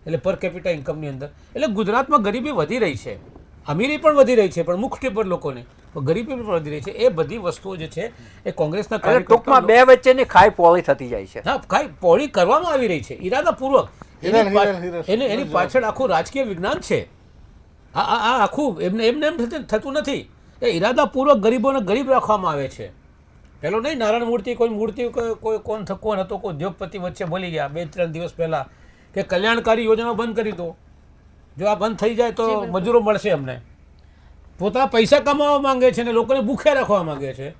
એટલે પર કેપિટા ઇન્કમની અંદર. એટલે ગુજરાતમાં ગરીબી વધી રહી છે, અમીરી પણ વધી રહી છે, પણ મુખ્ય પર લોકોને ગરીબી પણ વધી રહી છે. એ બધી વસ્તુઓ જે છે એ કોંગ્રેસના એટલે ટૂંકમાં બે વચ્ચેની ખાઈ પોળી થતી જાય છે. હા, કાંઈ પોળી કરવામાં આવી રહી છે ઈરાદાપૂર્વક. હિરલ, એની પાછળ આખું રાજકીય વિજ્ઞાન છે. આ આખું એમને એમ થતું નથી. એ ઈરાદાપૂર્વક ગરીબોને ગરીબ રાખવામાં આવે છે. પેલો નહીં નારાયણ મૂર્તિ કોઈ કોણ હતો, કોઈ ઉદ્યોગપતિ વચ્ચે બોલી ગયા 2-3 દિવસ પહેલાં કે કલ્યાણકારી યોજના બંધ કરી દો, જો આ બંધ થઈ જાય તો મજૂરો મળશે અમને. પોતાના પૈસા કમાવા માંગે છે ને લોકોને ભૂખ્યા રાખવા માંગે છે.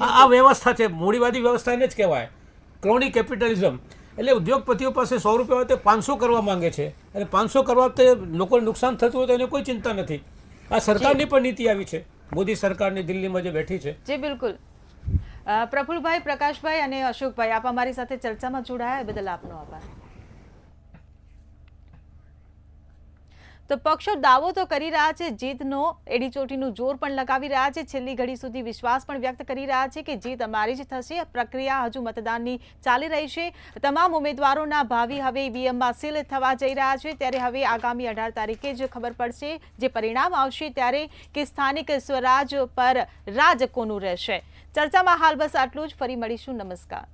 આ વ્યવસ્થા છે, મૂડીવાદી વ્યવસ્થા એને જ કહેવાય, ક્રોની કેપિટલિઝમ. એટલે ઉદ્યોગપતિઓ પાસે 100 રૂપિયા હોય તો 500 કરવા માંગે છે, અને 500 કરવા તે લોકોને નુકસાન થતું હોય તો એને કોઈ ચિંતા નથી. આ સરકારની પણ નીતિ આવી છે, મોદી સરકારની દિલ્હીમાં જે બેઠી છે. જી બિલકુલ. પ્રફુલભાઈ, પ્રકાશભાઈ અને અશોકભાઈ, આપ અમારી સાથે ચર્ચામાં જોડાયા એ બદલ આપનો આભાર. તો પક્ષો દાવો તો કરી રહ્યા છે જીતનો, એડીચોટીનું જોર પણ લગાવી રહ્યા છે, છેલ્લી ઘડી સુધી વિશ્વાસ પણ વ્યક્ત કરી રહ્યા છે કે જીત અમારી જ થશે. પ્રક્રિયા હજુ મતદાનની ચાલી રહી છે. તમામ ઉમેદવારોના ભાવિ હવે ઈવીએમમાં સીલ થવા જઈ રહ્યા છે. ત્યારે હવે આગામી 18 તારીખે જ ખબર પડશે, જે પરિણામ આવશે ત્યારે, કે સ્થાનિક સ્વરાજ પર રાજ કોનું રહેશે. ચર્ચામાં હાલ બસ આટલું જ. ફરી મળીશું. નમસ્કાર.